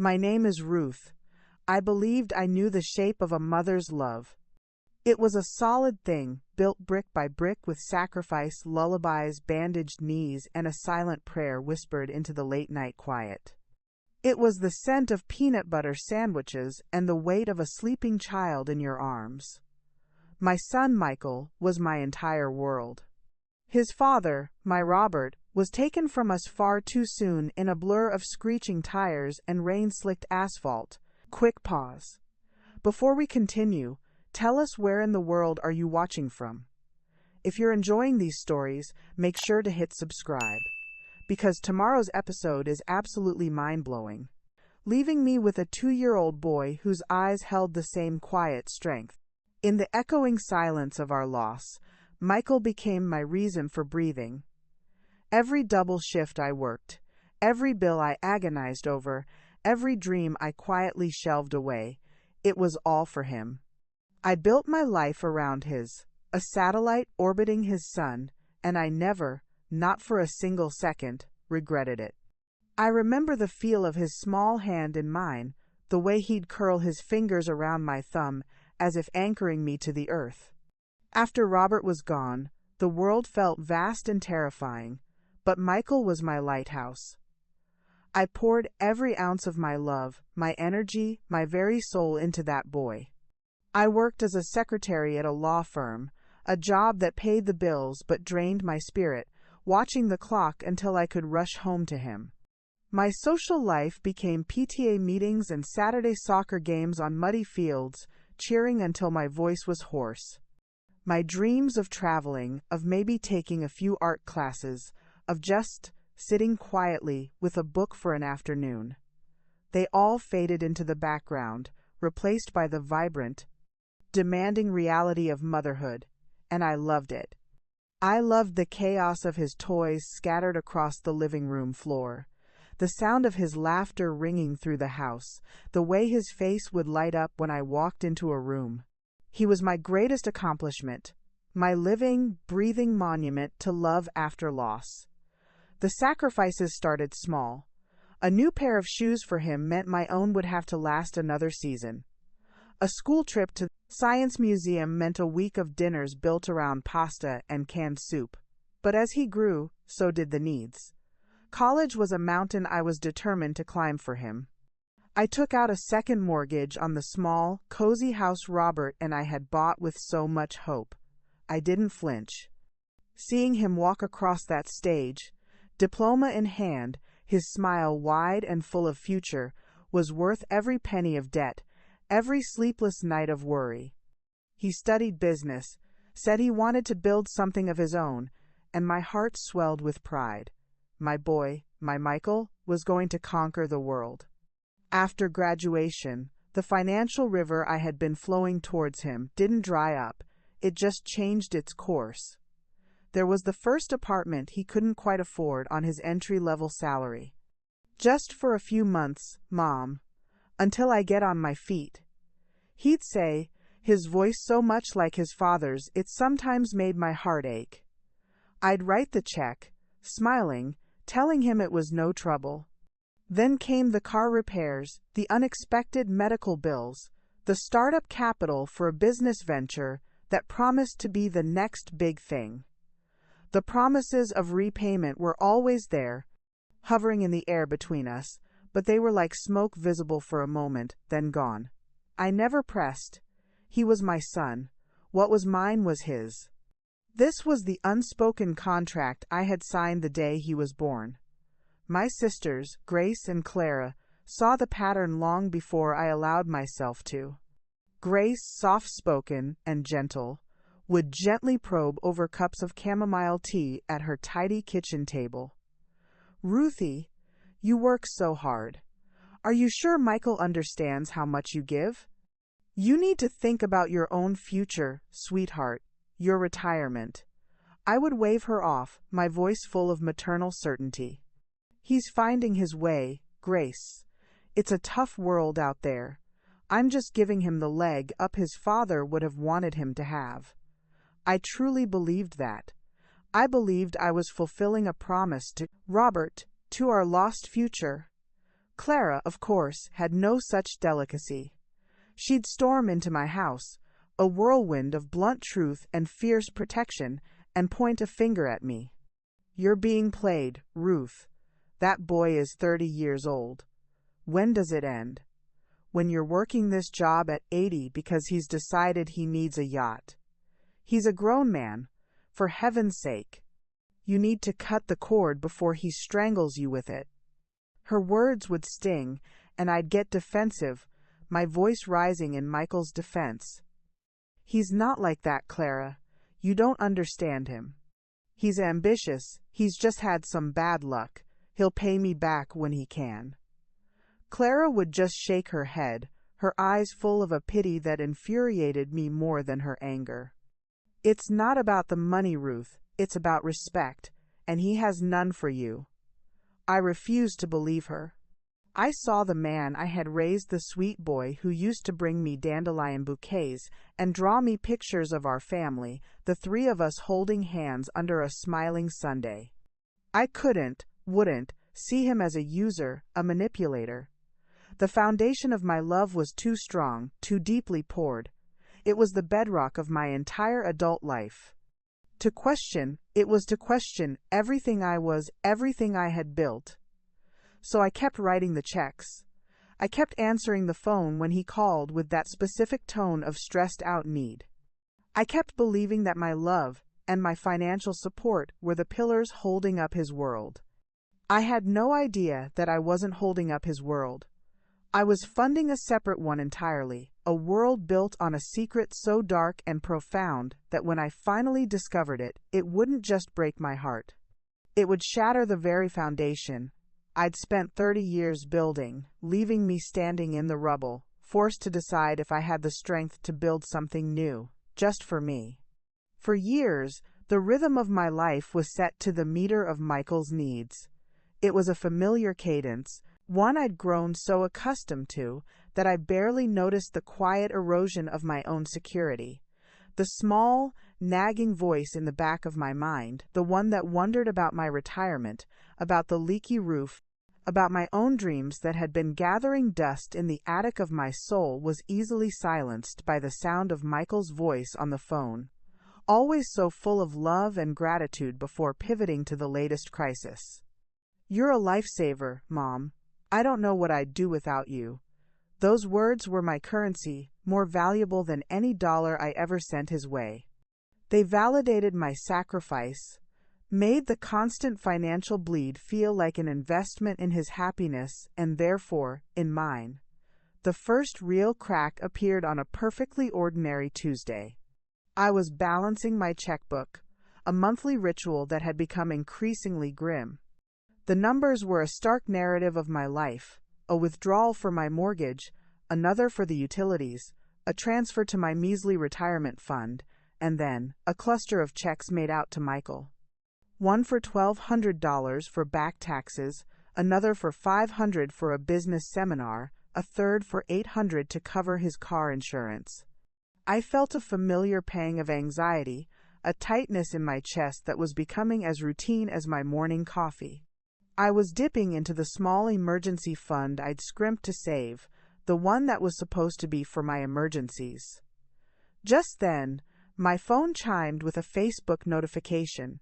My name is Ruth. I believed I knew the shape of a mother's love. It was a solid thing, built brick by brick with sacrifice, lullabies, bandaged knees, and a silent prayer whispered into the late-night quiet. It was the scent of peanut butter sandwiches and the weight of a sleeping child in your arms. My son Michael was my entire world. His father, my Robert, was taken from us far too soon in a blur of screeching tires and rain-slicked asphalt. Quick pause. Before we continue, tell us where in the world are you watching from? If you're enjoying these stories, make sure to hit subscribe, because tomorrow's episode is absolutely mind-blowing, leaving me with a 2-year-old boy whose eyes held the same quiet strength. In the echoing silence of our loss, Michael became my reason for breathing. Every double shift I worked, every bill I agonized over, every dream I quietly shelved away, it was all for him. I built my life around his, a satellite orbiting his sun, and I never, not for a single second, regretted it. I remember the feel of his small hand in mine, the way he'd curl his fingers around my thumb as if anchoring me to the earth. After Robert was gone, the world felt vast and terrifying, but Michael was my lighthouse. I poured every ounce of my love, my energy, my very soul into that boy. I worked as a secretary at a law firm, a job that paid the bills but drained my spirit, watching the clock until I could rush home to him. My social life became PTA meetings and Saturday soccer games on muddy fields, cheering until my voice was hoarse. My dreams of traveling, of maybe taking a few art classes, of just sitting quietly with a book for an afternoon. They all faded into the background, replaced by the vibrant, demanding reality of motherhood, and I loved it. I loved the chaos of his toys scattered across the living room floor, the sound of his laughter ringing through the house, the way his face would light up when I walked into a room. He was my greatest accomplishment, my living, breathing monument to love after loss. The sacrifices started small. A new pair of shoes for him meant my own would have to last another season. A school trip to the Science Museum meant a week of dinners built around pasta and canned soup. But as he grew, so did the needs. College was a mountain I was determined to climb for him. I took out a second mortgage on the small, cozy house Robert and I had bought with so much hope. I didn't flinch. Seeing him walk across that stage, diploma in hand, his smile wide and full of future, was worth every penny of debt, every sleepless night of worry. He studied business, said he wanted to build something of his own, and my heart swelled with pride. My boy, my Michael, was going to conquer the world. After graduation, the financial river I had been flowing towards him didn't dry up, it just changed its course. There was the first apartment he couldn't quite afford on his entry-level salary. Just for a few months, Mom, until I get on my feet. He'd say, his voice so much like his father's it sometimes made my heart ache. I'd write the check, smiling, telling him it was no trouble. Then came the car repairs, the unexpected medical bills, the startup capital for a business venture that promised to be the next big thing. The promises of repayment were always there, hovering in the air between us, but they were like smoke visible for a moment, then gone. I never pressed. He was my son. What was mine was his. This was the unspoken contract I had signed the day he was born. My sisters, Grace and Clara, saw the pattern long before I allowed myself to. Grace, soft-spoken and gentle, would gently probe over cups of chamomile tea at her tidy kitchen table. Ruthie, you work so hard. Are you sure Michael understands how much you give? You need to think about your own future, sweetheart, your retirement. I would wave her off, my voice full of maternal certainty. He's finding his way, Grace. It's a tough world out there. I'm just giving him the leg up his father would have wanted him to have. I truly believed that. I believed I was fulfilling a promise to Robert, to our lost future. Clara, of course, had no such delicacy. She'd storm into my house, a whirlwind of blunt truth and fierce protection, and point a finger at me. "You're being played, Ruth. That boy is 30 years old. When does it end? When you're working this job at 80 because he's decided he needs a yacht. He's a grown man, for heaven's sake. You need to cut the cord before he strangles you with it." Her words would sting, and I'd get defensive, my voice rising in Michael's defense. "He's not like that, Clara. You don't understand him. He's ambitious. He's just had some bad luck. He'll pay me back when he can." Clara would just shake her head, her eyes full of a pity that infuriated me more than her anger. "It's not about the money, Ruth. It's about respect, and he has none for you." I refused to believe her. I saw the man I had raised, the sweet boy who used to bring me dandelion bouquets and draw me pictures of our family, the three of us holding hands under a smiling Sunday. I wouldn't, see him as a user, a manipulator. The foundation of my love was too strong, too deeply poured. It was the bedrock of my entire adult life. It was to question everything I was, everything I had built. So I kept writing the checks. I kept answering the phone when he called with that specific tone of stressed-out need. I kept believing that my love and my financial support were the pillars holding up his world. I had no idea that I wasn't holding up his world. I was funding a separate one entirely, a world built on a secret so dark and profound that when I finally discovered it, it wouldn't just break my heart. It would shatter the very foundation I'd spent 30 years building, leaving me standing in the rubble, forced to decide if I had the strength to build something new, just for me. For years, the rhythm of my life was set to the meter of Michael's needs. It was a familiar cadence, one I'd grown so accustomed to that I barely noticed the quiet erosion of my own security. The small, nagging voice in the back of my mind, the one that wondered about my retirement, about the leaky roof, about my own dreams that had been gathering dust in the attic of my soul, was easily silenced by the sound of Michael's voice on the phone, always so full of love and gratitude before pivoting to the latest crisis. "You're a lifesaver, Mom. I don't know what I'd do without you." Those words were my currency, more valuable than any dollar I ever sent his way. They validated my sacrifice, made the constant financial bleed feel like an investment in his happiness and therefore in mine. The first real crack appeared on a perfectly ordinary Tuesday. I was balancing my checkbook, a monthly ritual that had become increasingly grim. The numbers were a stark narrative of my life: a withdrawal for my mortgage, another for the utilities, a transfer to my measly retirement fund, and then a cluster of checks made out to Michael. One for $1,200 for back taxes, another for $500 for a business seminar, a third for $800 to cover his car insurance. I felt a familiar pang of anxiety, a tightness in my chest that was becoming as routine as my morning coffee. I was dipping into the small emergency fund I'd scrimped to save, the one that was supposed to be for my emergencies. Just then, my phone chimed with a Facebook notification.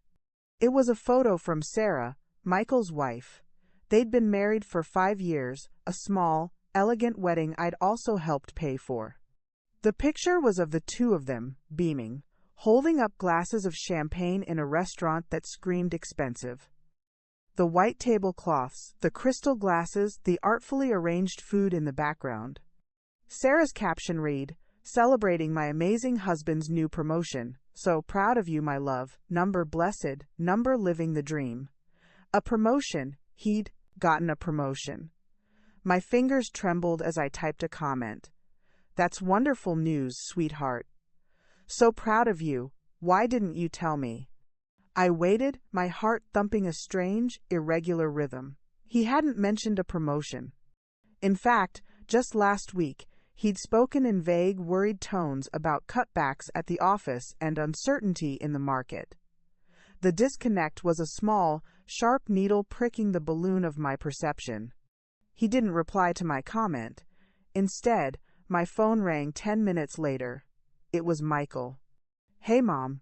It was a photo from Sarah, Michael's wife. They'd been married for 5 years, a small, elegant wedding I'd also helped pay for. The picture was of the two of them, beaming, holding up glasses of champagne in a restaurant that screamed expensive. The white tablecloths, the crystal glasses, the artfully arranged food in the background. Sarah's caption read, "Celebrating my amazing husband's new promotion. So proud of you, my love. Number blessed, number living the dream." A promotion. He'd gotten a promotion. My fingers trembled as I typed a comment. "That's wonderful news, sweetheart. So proud of you. Why didn't you tell me?" I waited, my heart thumping a strange, irregular rhythm. He hadn't mentioned a promotion. In fact, just last week, he'd spoken in vague, worried tones about cutbacks at the office and uncertainty in the market. The disconnect was a small, sharp needle pricking the balloon of my perception. He didn't reply to my comment. Instead, my phone rang 10 minutes later. It was Michael. "Hey, Mom."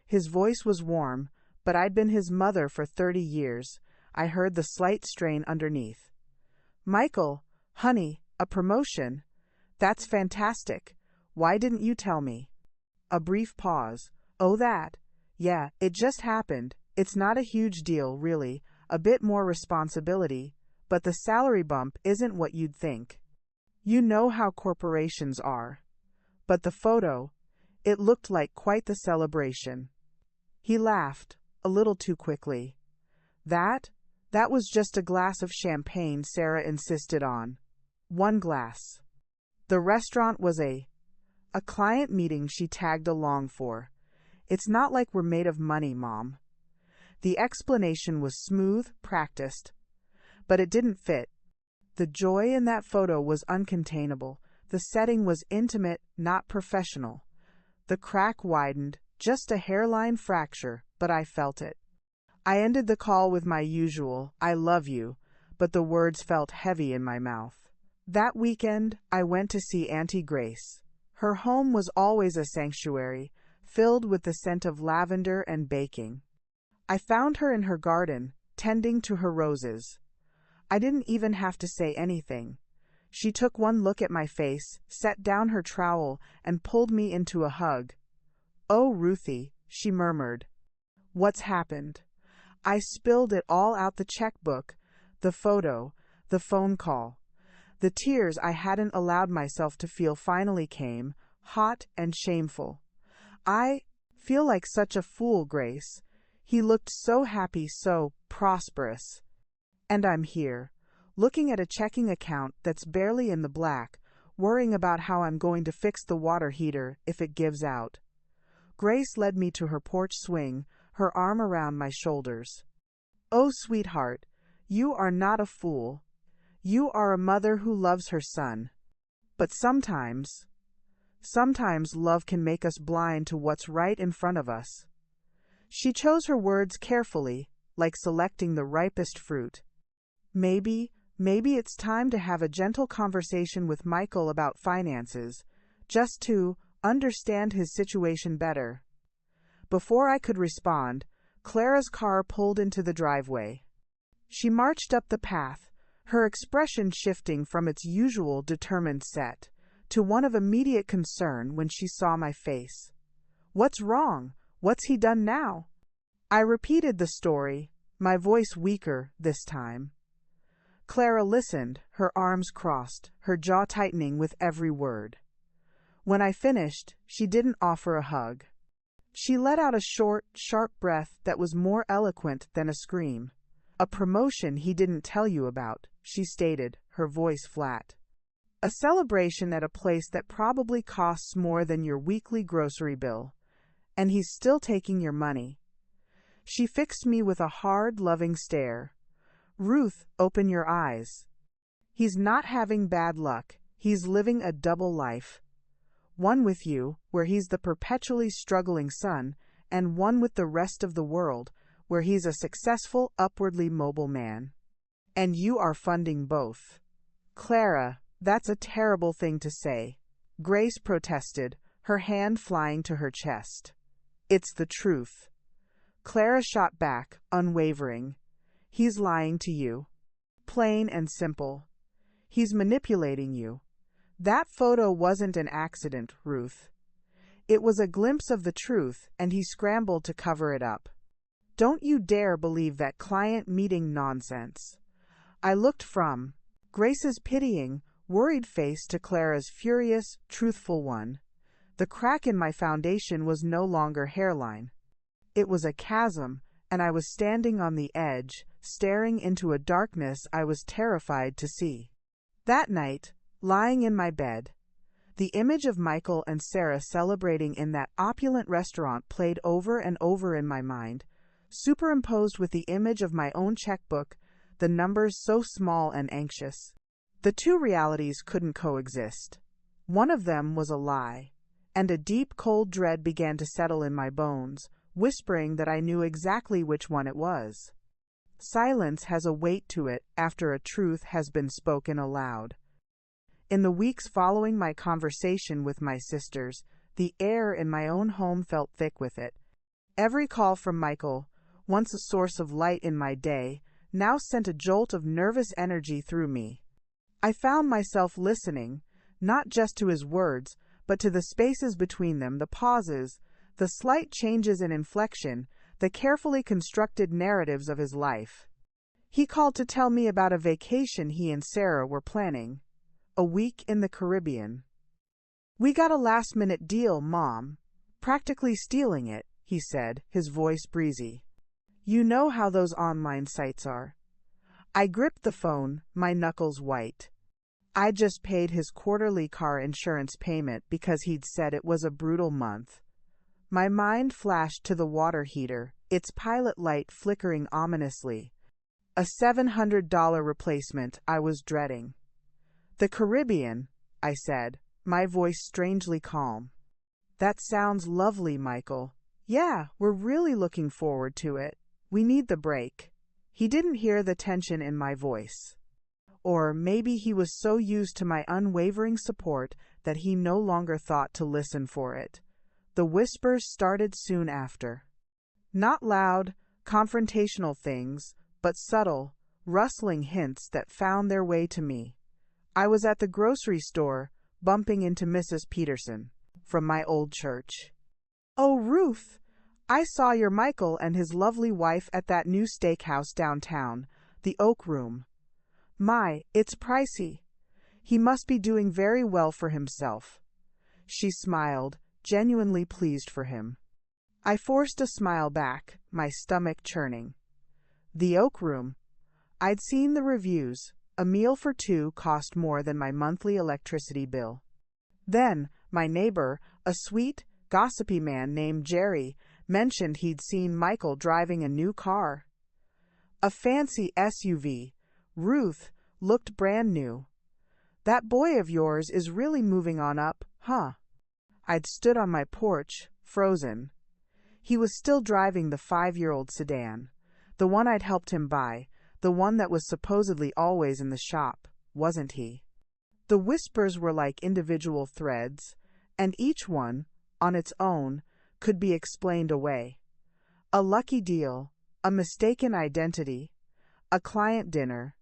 His voice was warm, but I'd been his mother for 30 years. I heard the slight strain underneath. "Michael, honey, a promotion? That's fantastic. Why didn't you tell me?" A brief pause. "Oh, that? Yeah, it just happened. It's not a huge deal, really. A bit more responsibility, but the salary bump isn't what you'd think. You know how corporations are." But the photo, it looked like quite the celebration. He laughed, a little too quickly. That was just a glass of champagne Sarah insisted on. One glass. The restaurant was a client meeting she tagged along for. It's not like we're made of money, Mom. The explanation was smooth, practiced, but it didn't fit. The joy in that photo was uncontainable. The setting was intimate, not professional. The crack widened, just a hairline fracture, but I felt it. I ended the call with my usual, "I love you," but the words felt heavy in my mouth. That weekend, I went to see Auntie Grace. Her home was always a sanctuary, filled with the scent of lavender and baking. I found her in her garden, tending to her roses. I didn't even have to say anything. She took one look at my face, set down her trowel, and pulled me into a hug. "Oh, Ruthie," she murmured. "What's happened?" I spilled it all out: the checkbook, the photo, the phone call. The tears I hadn't allowed myself to feel finally came, hot and shameful. "I feel like such a fool, Grace. He looked so happy, so prosperous. And I'm here, looking at a checking account that's barely in the black, worrying about how I'm going to fix the water heater if it gives out." Grace led me to her porch swing, her arm around my shoulders. "Oh, sweetheart, you are not a fool. You are a mother who loves her son. But sometimes love can make us blind to what's right in front of us." She chose her words carefully, like selecting the ripest fruit. Maybe it's time to have a gentle conversation with Michael about finances, just to understand his situation better. Before I could respond, Clara's car pulled into the driveway. She marched up the path, her expression shifting from its usual determined set to one of immediate concern when she saw my face. "What's wrong? What's he done now?" I repeated the story, my voice weaker this time. Clara listened, her arms crossed, her jaw tightening with every word. When I finished, she didn't offer a hug. She let out a short, sharp breath that was more eloquent than a scream. "A promotion he didn't tell you about," she stated, her voice flat. "A celebration at a place that probably costs more than your weekly grocery bill. And he's still taking your money." She fixed me with a hard, loving stare. "Ruth, open your eyes. He's not having bad luck. He's living a double life. One with you, where he's the perpetually struggling son, and one with the rest of the world, where he's a successful, upwardly mobile man. And you are funding both." "Clara, that's a terrible thing to say," Grace protested, her hand flying to her chest. "It's the truth." Clara shot back, unwavering. "He's lying to you. Plain and simple. He's manipulating you. That photo wasn't an accident, Ruth. It was a glimpse of the truth, and he scrambled to cover it up. Don't you dare believe that client meeting nonsense." I looked from Grace's pitying, worried face to Clara's furious, truthful one. The crack in my foundation was no longer hairline. It was a chasm, and I was standing on the edge, staring into a darkness I was terrified to see. That night, lying in my bed, the image of Michael and Sarah celebrating in that opulent restaurant played over and over in my mind, superimposed with the image of my own checkbook, the numbers so small and anxious. The two realities couldn't coexist. One of them was a lie, and a deep, cold dread began to settle in my bones, whispering that I knew exactly which one it was. Silence has a weight to it after a truth has been spoken aloud. In the weeks following my conversation with my sisters, the air in my own home felt thick with it. Every call from Michael, once a source of light in my day, now sent a jolt of nervous energy through me. I found myself listening, not just to his words, but to the spaces between them, the pauses, the slight changes in inflection, the carefully constructed narratives of his life. He called to tell me about a vacation he and Sarah were planning. A week in the Caribbean. "We got a last-minute deal, Mom. Practically stealing it," he said, his voice breezy. "You know how those online sites are." I gripped the phone, my knuckles white. I just paid his quarterly car insurance payment because he'd said it was a brutal month. My mind flashed to the water heater, its pilot light flickering ominously. A $700 replacement I was dreading. "The Caribbean," I said, my voice strangely calm. "That sounds lovely, Michael. Yeah, we're really looking forward to it. We need the break." He didn't hear the tension in my voice. Or maybe he was so used to my unwavering support that he no longer thought to listen for it. The whispers started soon after. Not loud, confrontational things, but subtle, rustling hints that found their way to me. I was at the grocery store, bumping into Mrs. Peterson, from my old church. "Oh, Ruth, I saw your Michael and his lovely wife at that new steakhouse downtown, the Oak Room. My, it's pricey. He must be doing very well for himself." She smiled, genuinely pleased for him. I forced a smile back, my stomach churning. The Oak Room. I'd seen the reviews. A meal for two cost more than my monthly electricity bill. Then, my neighbor, a sweet, gossipy man named Jerry, mentioned he'd seen Michael driving a new car. A fancy SUV. Ruth looked brand new. "That boy of yours is really moving on up, huh?" I'd stood on my porch, frozen. He was still driving the 5-year-old sedan, the one I'd helped him buy, the one that was supposedly always in the shop, wasn't he? The whispers were like individual threads, and each one, on its own, could be explained away. A lucky deal, a mistaken identity, a client dinner.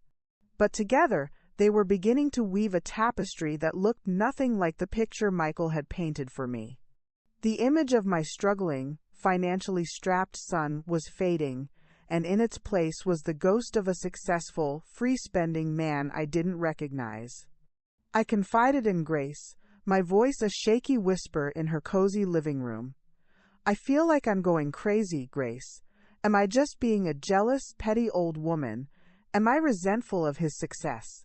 But together, they were beginning to weave a tapestry that looked nothing like the picture Michael had painted for me. The image of my struggling, financially strapped son was fading, and in its place was the ghost of a successful, free-spending man I didn't recognize. I confided in Grace, my voice a shaky whisper in her cozy living room. "I feel like I'm going crazy, Grace. Am I just being a jealous, petty old woman? Am I resentful of his success?"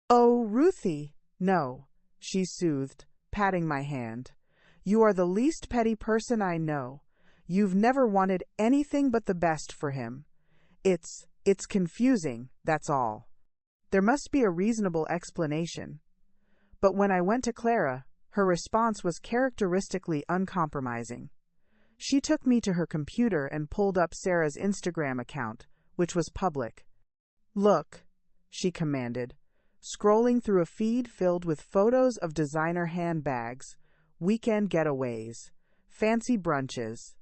"Oh, Ruthie, no," she soothed, patting my hand. "You are the least petty person I know. You've never wanted anything but the best for him. It's confusing, that's all. There must be a reasonable explanation." But when I went to Clara, her response was characteristically uncompromising. She took me to her computer and pulled up Sarah's Instagram account, which was public. "Look," she commanded, scrolling through a feed filled with photos of designer handbags, weekend getaways, fancy brunches.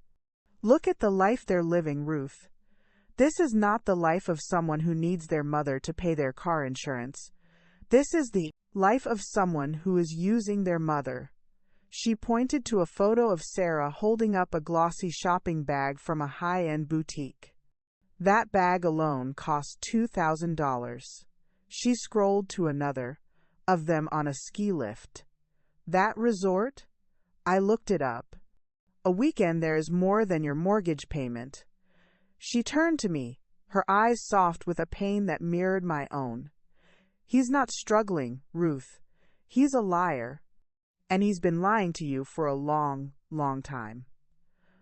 "Look at the life they're living, Ruth. This is not the life of someone who needs their mother to pay their car insurance. This is the life of someone who is using their mother." She pointed to a photo of Sarah holding up a glossy shopping bag from a high-end boutique. That bag alone cost $2,000. She scrolled to another, of them on a ski lift. "That resort?" I looked it up. "A weekend there is more than your mortgage payment." She turned to me, her eyes soft with a pain that mirrored my own. "He's not struggling, Ruth. He's a liar. And he's been lying to you for a long, long time."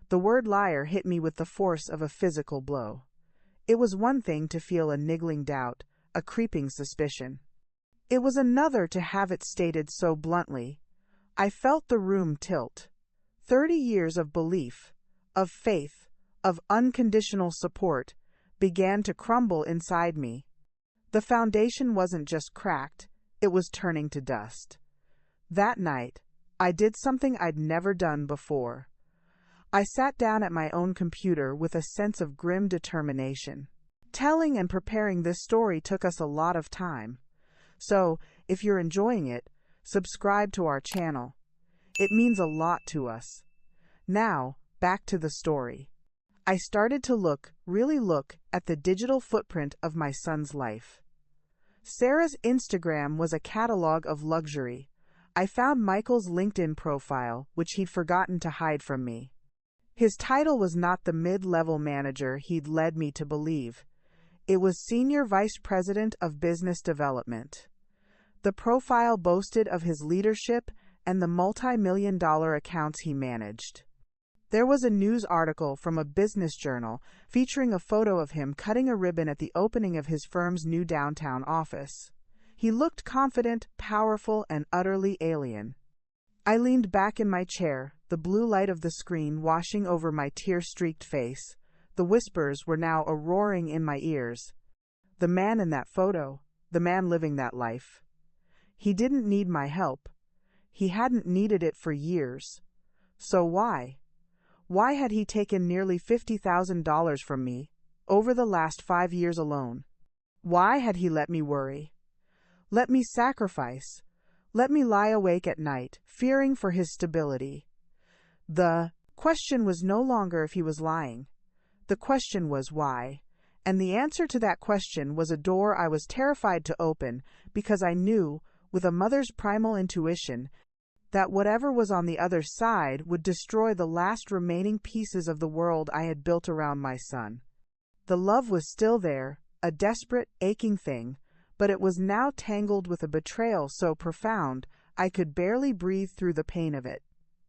The word liar hit me with the force of a physical blow. It was one thing to feel a niggling doubt, a creeping suspicion. It was another to have it stated so bluntly. I felt the room tilt. 30 years of belief, of faith, of unconditional support, began to crumble inside me. The foundation wasn't just cracked, it was turning to dust. That night, I did something I'd never done before. I sat down at my own computer with a sense of grim determination. Telling and preparing this story took us a lot of time. So, if you're enjoying it, subscribe to our channel. It means a lot to us. Now, back to the story. I started to really look at the digital footprint of my son's life. Sarah's Instagram was a catalog of luxury. I found Michael's LinkedIn profile, which he'd forgotten to hide from me. His title was not the mid-level manager he'd led me to believe. It was Senior Vice President of Business Development. The profile boasted of his leadership and the multi-million-dollar accounts he managed. There was a news article from a business journal featuring a photo of him cutting a ribbon at the opening of his firm's new downtown office. He looked confident, powerful, and utterly alien. I leaned back in my chair, the blue light of the screen washing over my tear-streaked face. The whispers were now roaring in my ears. The man in that photo, the man living that life. He didn't need my help. He hadn't needed it for years. So why? Why had he taken nearly $50,000 from me, over the last 5 years alone? Why had he let me worry? Let me sacrifice? Let me lie awake at night, fearing for his stability? The question was no longer if he was lying. The question was why. And the answer to that question was a door I was terrified to open, because I knew, with a mother's primal intuition, that whatever was on the other side would destroy the last remaining pieces of the world I had built around my son. The love was still there, a desperate, aching thing, but it was now tangled with a betrayal so profound I could barely breathe through the pain of it.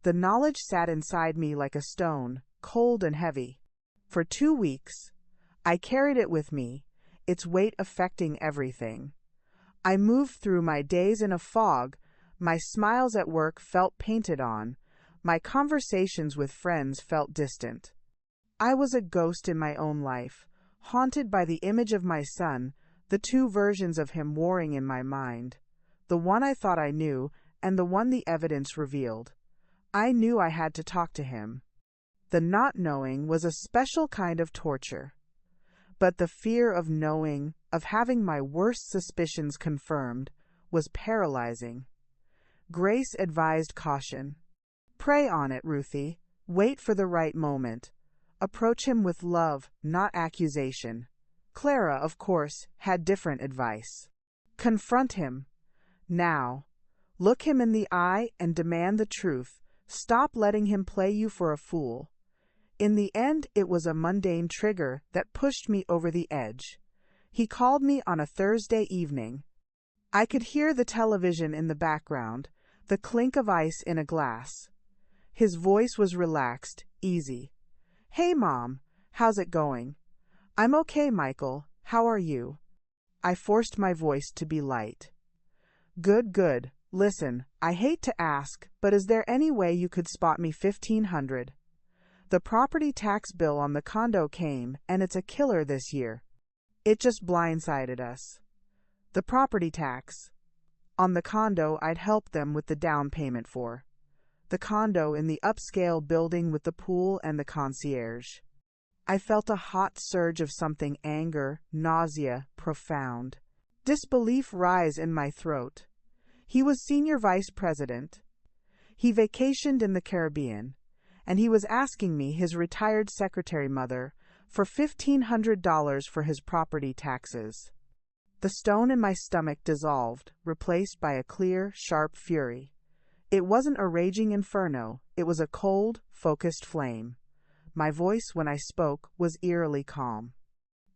The knowledge sat inside me like a stone, cold and heavy. For 2 weeks, I carried it with me, its weight affecting everything. I moved through my days in a fog. My smiles at work felt painted on. My conversations with friends felt distant. I was a ghost in my own life, haunted by the image of my son, the 2 versions of him warring in my mind. The one I thought I knew, and the one the evidence revealed. I knew I had to talk to him. The not knowing was a special kind of torture. But the fear of knowing, of having my worst suspicions confirmed, was paralyzing. Grace advised caution. Pray on it, Ruthie. Wait for the right moment. Approach him with love, not accusation. Clara, of course, had different advice. Confront him. Now. Look him in the eye and demand the truth. Stop letting him play you for a fool. In the end, it was a mundane trigger that pushed me over the edge. He called me on a Thursday evening. I could hear the television in the background, the clink of ice in a glass. His voice was relaxed, easy. Hey, Mom, how's it going? I'm okay, Michael. How are you? I forced my voice to be light. Good, good. Listen, I hate to ask, but is there any way you could spot me $1,500? The property tax bill on the condo came, and it's a killer this year. It just blindsided us. The property tax. On the condo I'd helped them with the down payment for. The condo in the upscale building with the pool and the concierge. I felt a hot surge of something, anger, nausea, profound. Disbelief rise in my throat. He was senior vice president. He vacationed in the Caribbean, and he was asking me, his retired secretary mother, for $1,500 for his property taxes. The stone in my stomach dissolved, replaced by a clear, sharp fury. It wasn't a raging inferno, it was a cold, focused flame. My voice, when I spoke, was eerily calm.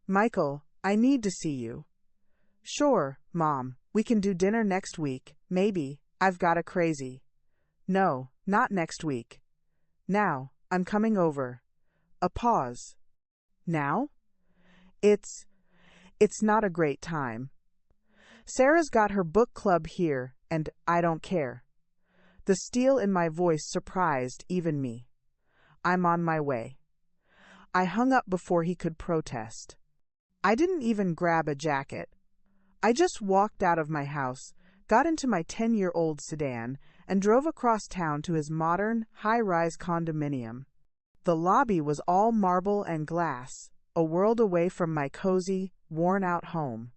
Michael, I need to see you. Sure, Mom, we can do dinner next week, maybe. I've got a crazy. No, not next week. Now, I'm coming over. A pause. Now? It's not a great time. Sarah's got her book club here, and I don't care. The steel in my voice surprised even me. I'm on my way. I hung up before he could protest. I didn't even grab a jacket. I just walked out of my house, got into my 10-year-old sedan, and drove across town to his modern, high-rise condominium. The lobby was all marble and glass, a world away from my cozy, worn-out home.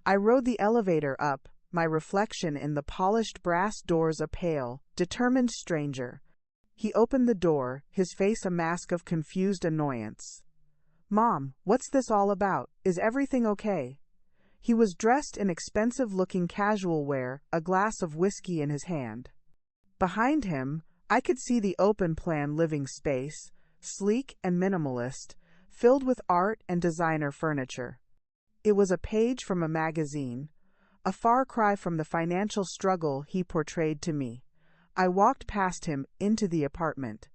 I rode the elevator up, my reflection in the polished brass doors a pale, determined stranger. He opened the door, his face a mask of confused annoyance. "Mom, what's this all about? Is everything okay?" He was dressed in expensive-looking casual wear, a glass of whiskey in his hand. Behind him, I could see the open-plan living space, sleek and minimalist, filled with art and designer furniture. It was a page from a magazine, a far cry from the financial struggle he portrayed to me. I walked past him into the apartment.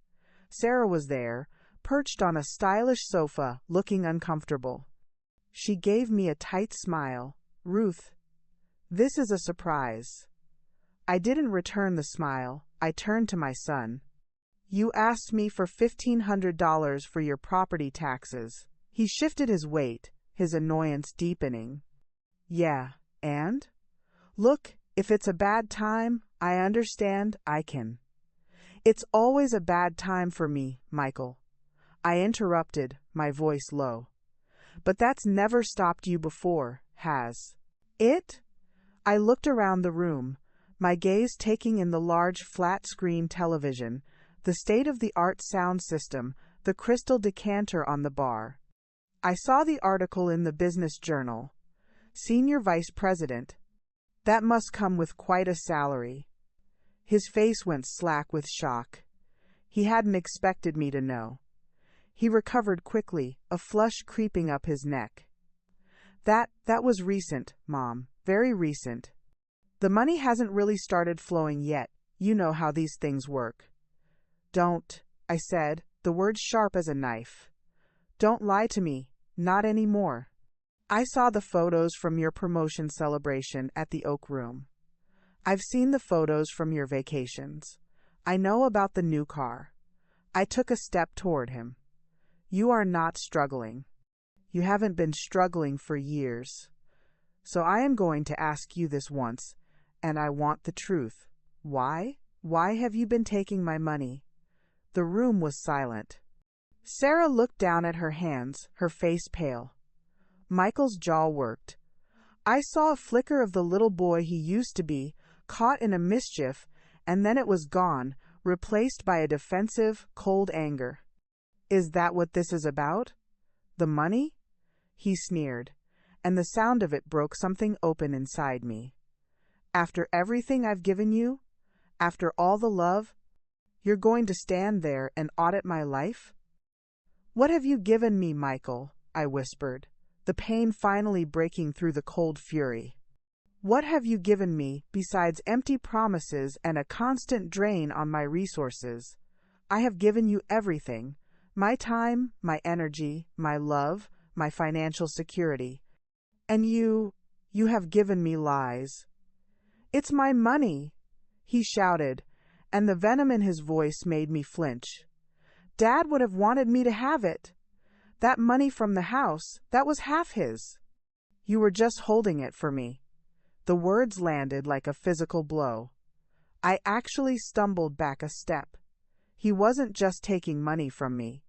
Sarah was there, perched on a stylish sofa, looking uncomfortable. She gave me a tight smile. "Ruth, this is a surprise." I didn't return the smile. I turned to my son. "You asked me for $1,500 for your property taxes." He shifted his weight, his annoyance deepening. "Yeah, and? Look, if it's a bad time, I understand, I can." "It's always a bad time for me, Michael." I interrupted, my voice low. "But that's never stopped you before, has it?" I looked around the room, my gaze taking in the large flat-screen television, the state-of-the-art sound system, the crystal decanter on the bar. I saw the article in the Business Journal. Senior Vice President. That must come with quite a salary. His face went slack with shock. He hadn't expected me to know. He recovered quickly, a flush creeping up his neck. That was recent, Mom, very recent. The money hasn't really started flowing yet. You know how these things work." "Don't," I said, the words sharp as a knife. "Don't lie to me, not anymore. I saw the photos from your promotion celebration at the Oak Room. I've seen the photos from your vacations. I know about the new car." I took a step toward him. "You are not struggling. You haven't been struggling for years. So I am going to ask you this once, and I want the truth. Why? Why have you been taking my money?" The room was silent. Sarah looked down at her hands, her face pale. Michael's jaw worked. I saw a flicker of the little boy he used to be, caught in a mischief, and then it was gone, replaced by a defensive, cold anger. "Is that what this is about? The money?" He sneered, and the sound of it broke something open inside me. "After everything I've given you? After all the love? You're going to stand there and audit my life?" "What have you given me, Michael?" I whispered, the pain finally breaking through the cold fury. "What have you given me besides empty promises and a constant drain on my resources? I have given you everything. My time, my energy, my love, my financial security. And you have given me lies." "It's my money!" he shouted, and the venom in his voice made me flinch. "Dad would have wanted me to have it. That money from the house, that was half his. You were just holding it for me." The words landed like a physical blow. I actually stumbled back a step. He wasn't just taking money from me.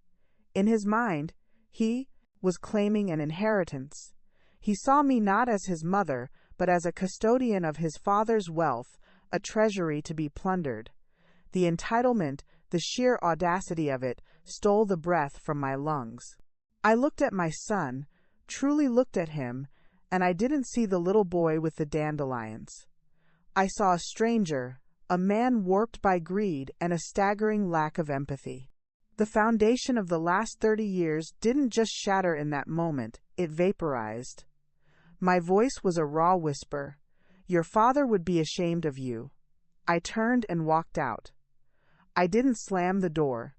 In his mind, he was claiming an inheritance. He saw me not as his mother, but as a custodian of his father's wealth, a treasury to be plundered. The entitlement, the sheer audacity of it, stole the breath from my lungs. I looked at my son, truly looked at him, and I didn't see the little boy with the dandelions. I saw a stranger, a man warped by greed and a staggering lack of empathy. The foundation of the last 30 years didn't just shatter in that moment, it vaporized. My voice was a raw whisper. "Your father would be ashamed of you." I turned and walked out. I didn't slam the door.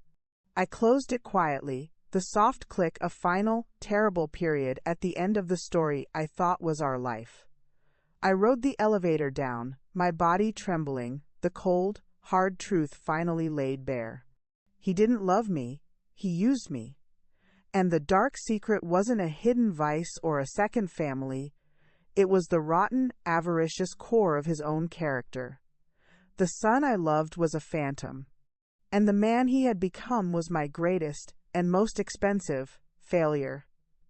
I closed it quietly, the soft click of final, terrible period at the end of the story I thought was our life. I rode the elevator down, my body trembling, the cold, hard truth finally laid bare. He didn't love me, he used me. And the dark secret wasn't a hidden vice or a second family, it was the rotten, avaricious core of his own character. The son I loved was a phantom, and the man he had become was my greatest, and most expensive, failure.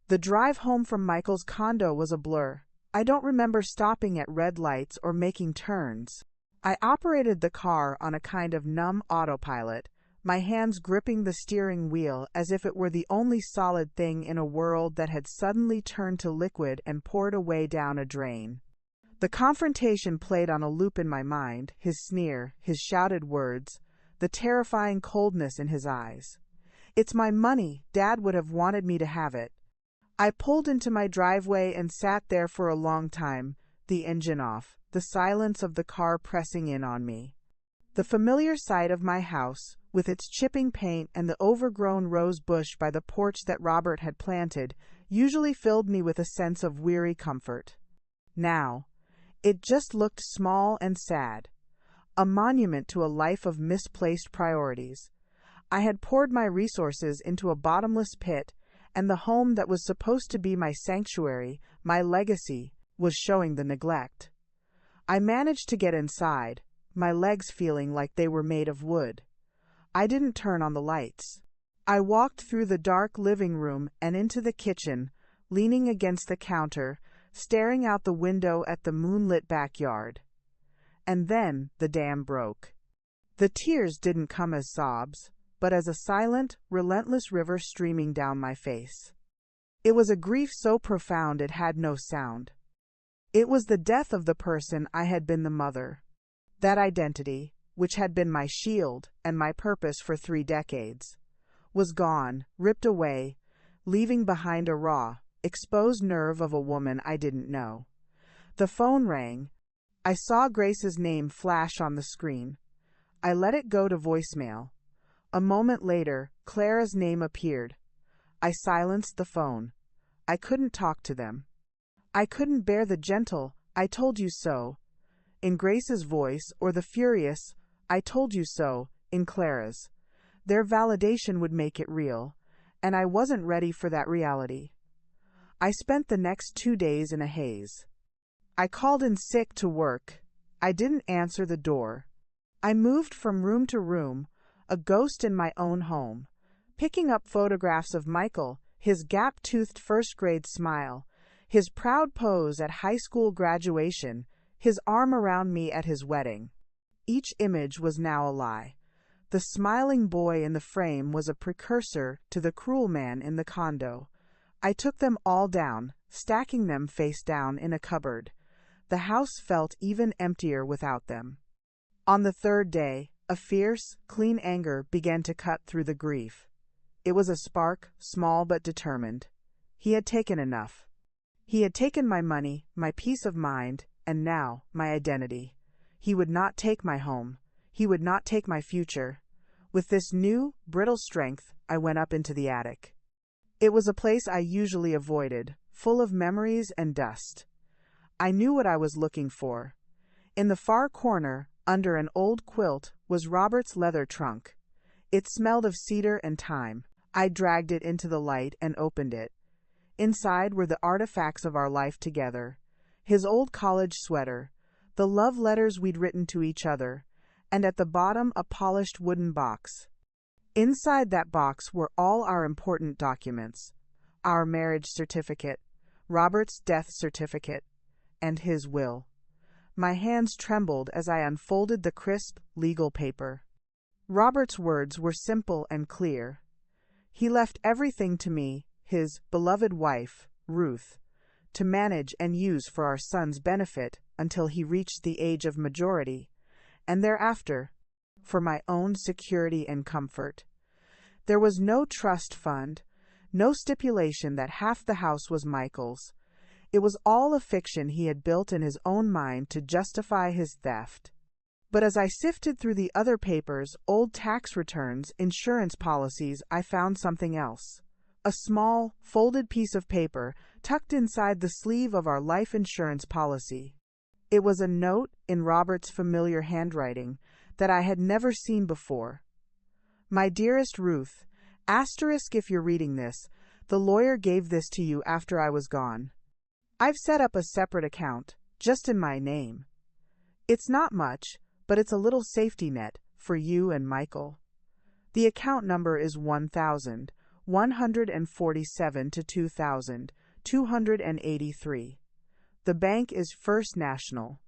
The drive home from Michael's condo was a blur. I don't remember stopping at red lights or making turns. I operated the car on a kind of numb autopilot, my hands gripping the steering wheel as if it were the only solid thing in a world that had suddenly turned to liquid and poured away down a drain. The confrontation played on a loop in my mind, his sneer, his shouted words, the terrifying coldness in his eyes. "It's my money. Dad would have wanted me to have it." I pulled into my driveway and sat there for a long time, the engine off, the silence of the car pressing in on me. The familiar sight of my house, with its chipping paint and the overgrown rose bush by the porch that Robert had planted, usually filled me with a sense of weary comfort. Now, it just looked small and sad, a monument to a life of misplaced priorities. I had poured my resources into a bottomless pit, and the home that was supposed to be my sanctuary, my legacy, was showing the neglect. I managed to get inside, my legs feeling like they were made of wood. I didn't turn on the lights. I walked through the dark living room and into the kitchen, leaning against the counter, staring out the window at the moonlit backyard. And then the dam broke. The tears didn't come as sobs, but as a silent, relentless river streaming down my face. It was a grief so profound it had no sound. It was the death of the person I had been the mother. That identity, which had been my shield and my purpose for 3 decades, was gone, ripped away, leaving behind a raw, exposed nerve of a woman I didn't know. The phone rang. I saw Grace's name flash on the screen. I let it go to voicemail. A moment later, Clara's name appeared. I silenced the phone. I couldn't talk to them. I couldn't bear the gentle, "I told you so," in Grace's voice or the furious, "I told you so," in Clara's. Their validation would make it real, and I wasn't ready for that reality. I spent the next 2 days in a haze. I called in sick to work. I didn't answer the door. I moved from room to room, a ghost in my own home, picking up photographs of Michael, his gap-toothed first-grade smile, his proud pose at high school graduation, his arm around me at his wedding. Each image was now a lie. The smiling boy in the frame was a precursor to the cruel man in the condo. I took them all down, stacking them face down in a cupboard. The house felt even emptier without them. On the 3rd day, a fierce, clean anger began to cut through the grief. It was a spark, small but determined. He had taken enough. He had taken my money, my peace of mind, and now my identity. He would not take my home. He would not take my future. With this new, brittle strength, I went up into the attic. It was a place I usually avoided, full of memories and dust. I knew what I was looking for. In the far corner, under an old quilt, was Robert's leather trunk. It smelled of cedar and thyme. I dragged it into the light and opened it. Inside were the artifacts of our life together. His old college sweater, the love letters we'd written to each other, and at the bottom a polished wooden box. Inside that box were all our important documents: our marriage certificate, Robert's death certificate, and his will. My hands trembled as I unfolded the crisp, legal paper. Robert's words were simple and clear. He left everything to me, his beloved wife, Ruth, to manage and use for our son's benefit until he reached the age of majority, and thereafter, for my own security and comfort. There was no trust fund, no stipulation that half the house was Michael's. It was all a fiction he had built in his own mind to justify his theft. But as I sifted through the other papers, old tax returns, insurance policies, I found something else. A small, folded piece of paper tucked inside the sleeve of our life insurance policy. It was a note in Robert's familiar handwriting that I had never seen before. My dearest Ruth, asterisk if you're reading this, The lawyer gave this to you after I was gone. I've set up a separate account, just in my name. It's not much, but it's a little safety net for you and Michael. The account number is 1,147 to 2,283. The bank is First National.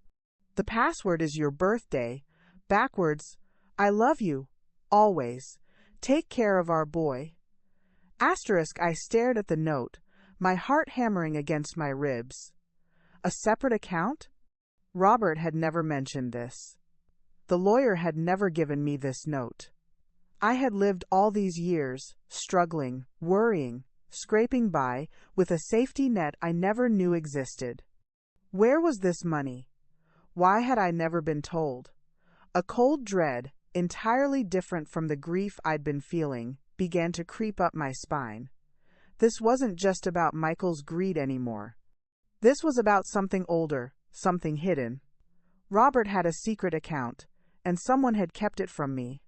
The password is your birthday, backwards. I love you, always. Take care of our boy. Asterisk. I stared at the note, my heart hammering against my ribs. A separate account? Robert had never mentioned this. The lawyer had never given me this note. I had lived all these years, struggling, worrying, scraping by, with a safety net I never knew existed. Where was this money? Why had I never been told? A cold dread, entirely different from the grief I'd been feeling, began to creep up my spine. This wasn't just about Michael's greed anymore. This was about something older, something hidden. Robert had a secret account, and someone had kept it from me.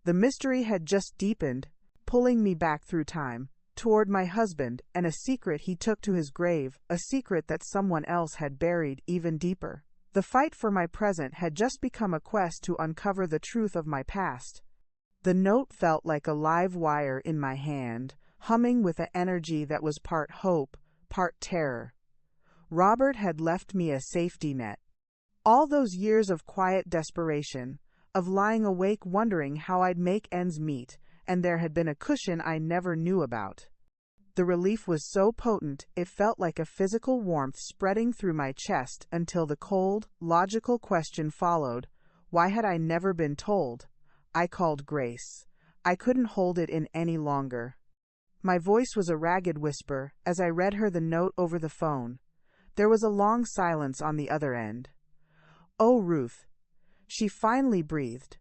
The mystery had just deepened, pulling me back through time, toward my husband and a secret he took to his grave, a secret that someone else had buried even deeper. The fight for my present had just become a quest to uncover the truth of my past. The note felt like a live wire in my hand, humming with an energy that was part hope, part terror. Robert had left me a safety net. All those years of quiet desperation, of lying awake wondering how I'd make ends meet, and there had been a cushion I never knew about. The relief was so potent it felt like a physical warmth spreading through my chest until the cold, logical question followed. Why had I never been told? I called Grace. I couldn't hold it in any longer. My voice was a ragged whisper as I read her the note over the phone. There was a long silence on the other end. "Oh, Ruth," she finally breathed,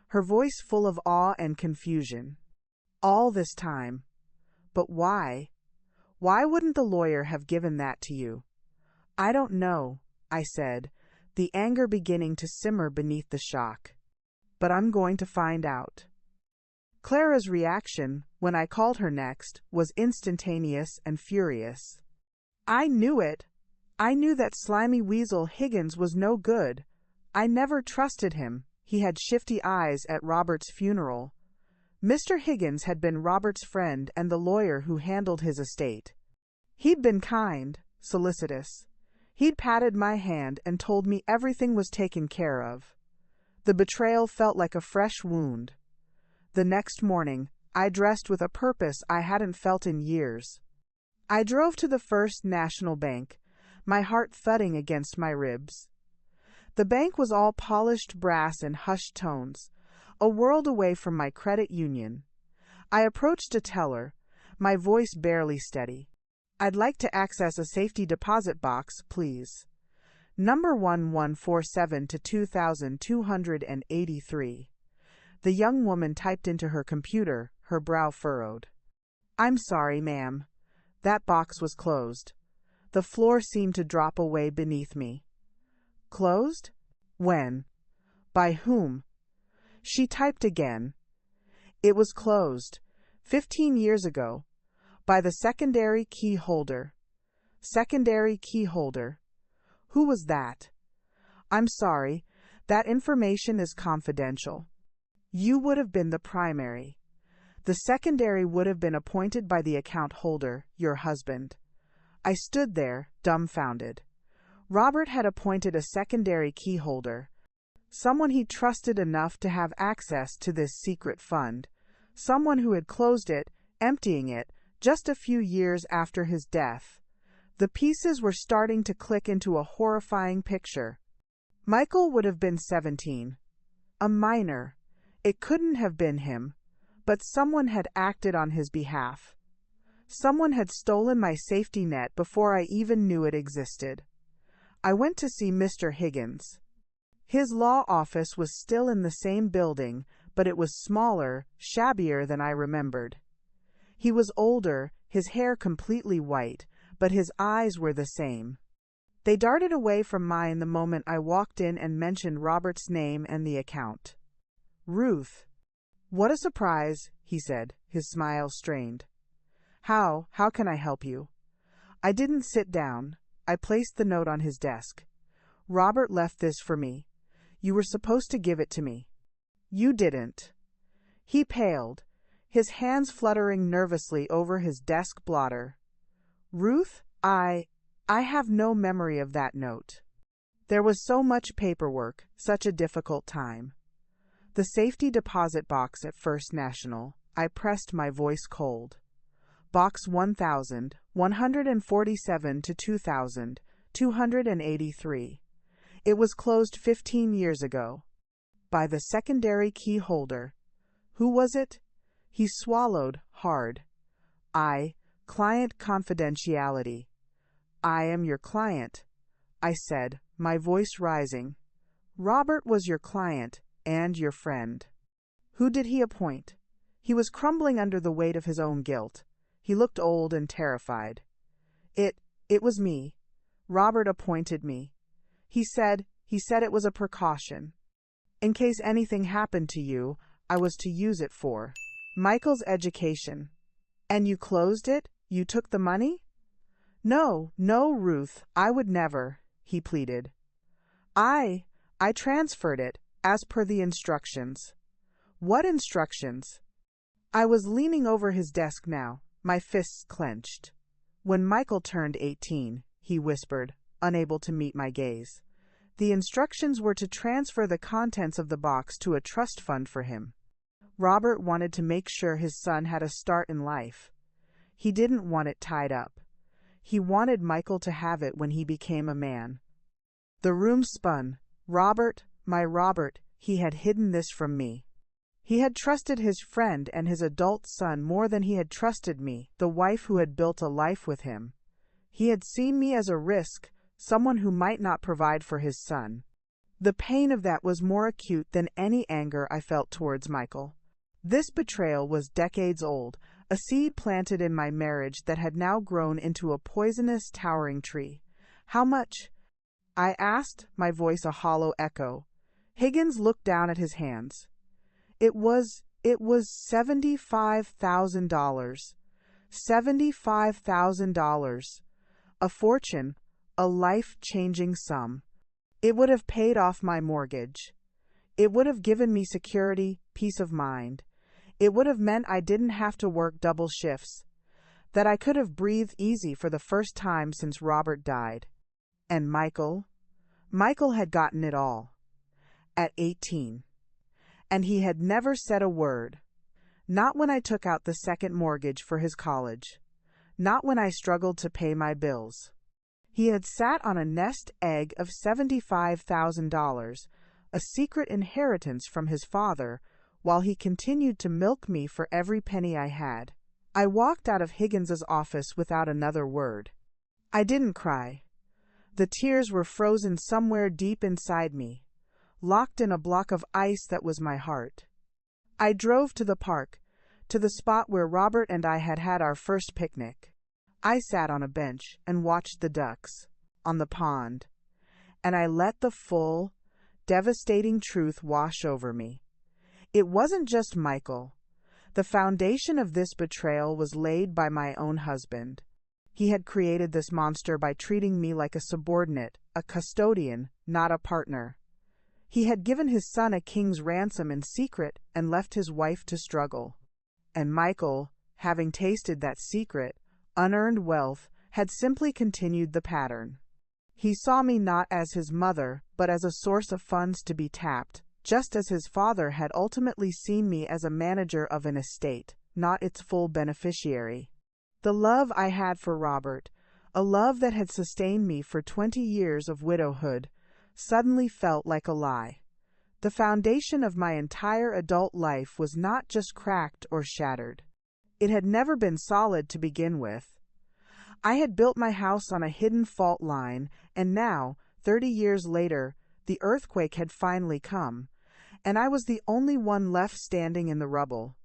her voice full of awe and confusion. "All this time. But why? Why wouldn't the lawyer have given that to you?" "I don't know," I said, the anger beginning to simmer beneath the shock. "But I'm going to find out." Clara's reaction, when I called her next, was instantaneous and furious. "I knew it. I knew that slimy weasel Higgins was no good. I never trusted him." He had shifty eyes at Robert's funeral. Mr. Higgins had been Robert's friend and the lawyer who handled his estate. He'd been kind, solicitous. He'd patted my hand and told me everything was taken care of. The betrayal felt like a fresh wound. The next morning, I dressed with a purpose I hadn't felt in years. I drove to the First National Bank, my heart thudding against my ribs. The bank was all polished brass and hushed tones, a world away from my credit union. I approached a teller, my voice barely steady. "I'd like to access a safety deposit box, please. Number 1147 to 2283. The young woman typed into her computer, her brow furrowed. "I'm sorry, ma'am. That box was closed." The floor seemed to drop away beneath me. "Closed? When? By whom?" She typed again. "It was closed 15 years ago. By the secondary key holder." "Secondary key holder? Who was that?" "I'm sorry. That information is confidential. You would have been the primary. The secondary would have been appointed by the account holder, your husband." I stood there, dumbfounded. Robert had appointed a secondary key holder, someone he trusted enough to have access to this secret fund, someone who had closed it, emptying it, just a few years after his death. The pieces were starting to click into a horrifying picture. Michael would have been 17. A minor. It couldn't have been him, but someone had acted on his behalf. Someone had stolen my safety net before I even knew it existed. I went to see Mr. Higgins. His law office was still in the same building, but it was smaller, shabbier than I remembered. He was older, his hair completely white, but his eyes were the same. They darted away from mine the moment I walked in and mentioned Robert's name and the account. "Ruth." "What a surprise," he said, his smile strained. How can I help you?" I didn't sit down. I placed the note on his desk. "Robert left this for me. You were supposed to give it to me." "You didn't." He paled, his hands fluttering nervously over his desk blotter. "Ruth, I have no memory of that note. There was so much paperwork, such a difficult time." The safety deposit box at First National. I pressed my voice cold. Box 1000, 147 to 2000, 283. It was closed 15 years ago. By the secondary key holder. Who was it? He swallowed hard. Client confidentiality. "I am your client," I said, my voice rising. "Robert was your client and your friend." "Who did he appoint?" He was crumbling under the weight of his own guilt. He looked old and terrified. It was me. Robert appointed me. He said it was a precaution. In case anything happened to you, I was to use it for Michael's education." "And you closed it? You took the money?" No, Ruth, I would never," he pleaded. I transferred it, as per the instructions." "What instructions?" I was leaning over his desk now, my fists clenched. "When Michael turned 18, he whispered, unable to meet my gaze. "The instructions were to transfer the contents of the box to a trust fund for him. Robert wanted to make sure his son had a start in life. He didn't want it tied up. He wanted Michael to have it when he became a man." The room spun. Robert, my Robert, he had hidden this from me. He had trusted his friend and his adult son more than he had trusted me, the wife who had built a life with him. He had seen me as a risk, someone who might not provide for his son. The pain of that was more acute than any anger I felt towards Michael. This betrayal was decades old, a seed planted in my marriage that had now grown into a poisonous, towering tree. "How much?" I asked, my voice a hollow echo. Higgins looked down at his hands. It was $75,000. $75,000. A fortune, a life-changing sum. It would have paid off my mortgage. It would have given me security, peace of mind. It would have meant I didn't have to work double shifts, that I could have breathed easy for the first time since Robert died. And Michael? Michael had gotten it all. At 18. And he had never said a word. Not when I took out the second mortgage for his college. Not when I struggled to pay my bills. He had sat on a nest egg of $75,000, a secret inheritance from his father, while he continued to milk me for every penny I had. I walked out of Higgins's office without another word. I didn't cry. The tears were frozen somewhere deep inside me, locked in a block of ice that was my heart. I drove to the park, to the spot where Robert and I had had our first picnic. I sat on a bench and watched the ducks on the pond, and I let the full, devastating truth wash over me. It wasn't just Michael. The foundation of this betrayal was laid by my own husband. He had created this monster by treating me like a subordinate, a custodian, not a partner. He had given his son a king's ransom in secret and left his wife to struggle. And Michael, having tasted that secret, unearned wealth, had simply continued the pattern. He saw me not as his mother, but as a source of funds to be tapped, just as his father had ultimately seen me as a manager of an estate, not its full beneficiary. The love I had for Robert, a love that had sustained me for 20 years of widowhood, suddenly felt like a lie. The foundation of my entire adult life was not just cracked or shattered. It had never been solid to begin with. I had built my house on a hidden fault line, and now, 30 years later, the earthquake had finally come, and I was the only one left standing in the rubble.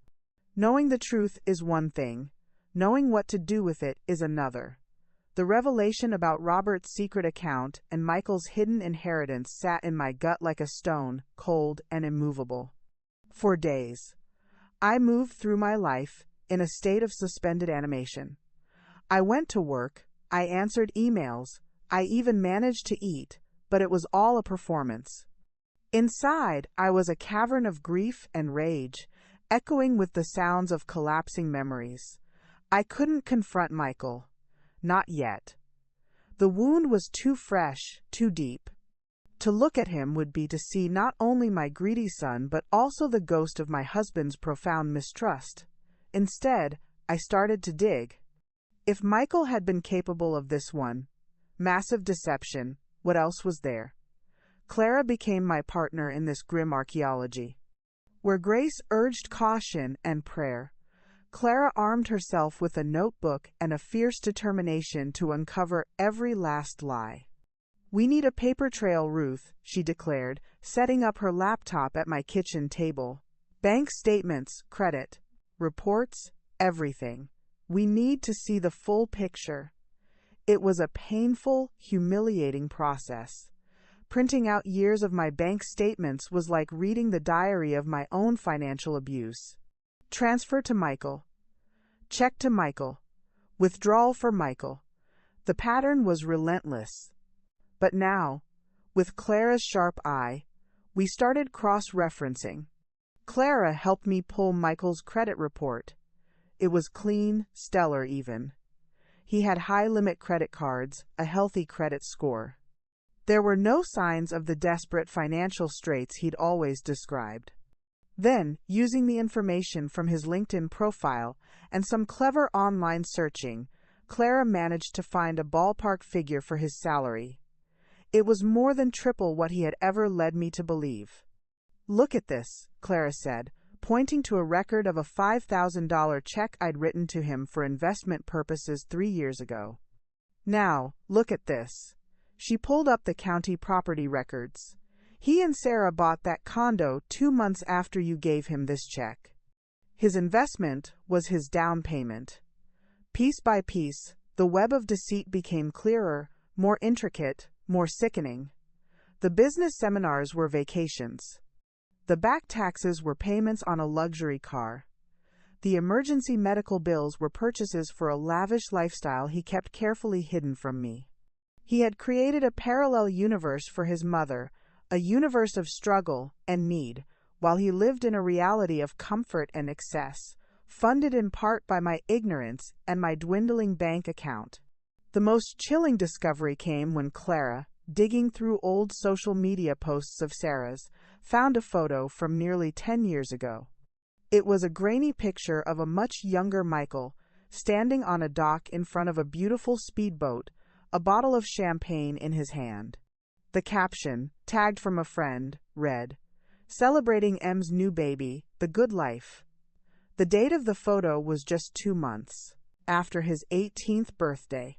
Knowing the truth is one thing. Knowing what to do with it is another. The revelation about Robert's secret account and Michael's hidden inheritance sat in my gut like a stone, cold and immovable. For days, I moved through my life, in a state of suspended animation. I went to work, I answered emails, I even managed to eat, but it was all a performance. Inside, I was a cavern of grief and rage, echoing with the sounds of collapsing memories. I couldn't confront Michael. Not yet. The wound was too fresh, too deep. To look at him would be to see not only my greedy son but also the ghost of my husband's profound mistrust. Instead, I started to dig. If Michael had been capable of this one massive deception, what else was there? Clara became my partner in this grim archaeology. Where Grace urged caution and prayer, Clara armed herself with a notebook and a fierce determination to uncover every last lie. "We need a paper trail, Ruth," she declared, setting up her laptop at my kitchen table. "Bank statements, credit, reports, everything. We need to see the full picture." It was a painful, humiliating process. Printing out years of my bank statements was like reading the diary of my own financial abuse. Transfer to Michael. Check to Michael. Withdrawal for Michael. The pattern was relentless. But now, with Clara's sharp eye, we started cross-referencing. Clara helped me pull Michael's credit report. It was clean, stellar even. He had high-limit credit cards, a healthy credit score. There were no signs of the desperate financial straits he'd always described. Then, using the information from his LinkedIn profile and some clever online searching, Clara managed to find a ballpark figure for his salary. It was more than triple what he had ever led me to believe. "Look at this," Clara said, pointing to a record of a $5,000 check I'd written to him for investment purposes 3 years ago. "Now, look at this." She pulled up the county property records. "He and Sarah bought that condo 2 months after you gave him this check. His investment was his down payment." Piece by piece, the web of deceit became clearer, more intricate, more sickening. The business seminars were vacations. The back taxes were payments on a luxury car. The emergency medical bills were purchases for a lavish lifestyle he kept carefully hidden from me. He had created a parallel universe for his mother, a universe of struggle and need, while he lived in a reality of comfort and excess, funded in part by my ignorance and my dwindling bank account. The most chilling discovery came when Clara, digging through old social media posts of Sarah's, found a photo from nearly 10 years ago. It was a grainy picture of a much younger Michael, standing on a dock in front of a beautiful speedboat, a bottle of champagne in his hand. The caption, tagged from a friend, read, "Celebrating M's new baby, the good life." The date of the photo was just 2 months after his 18th birthday.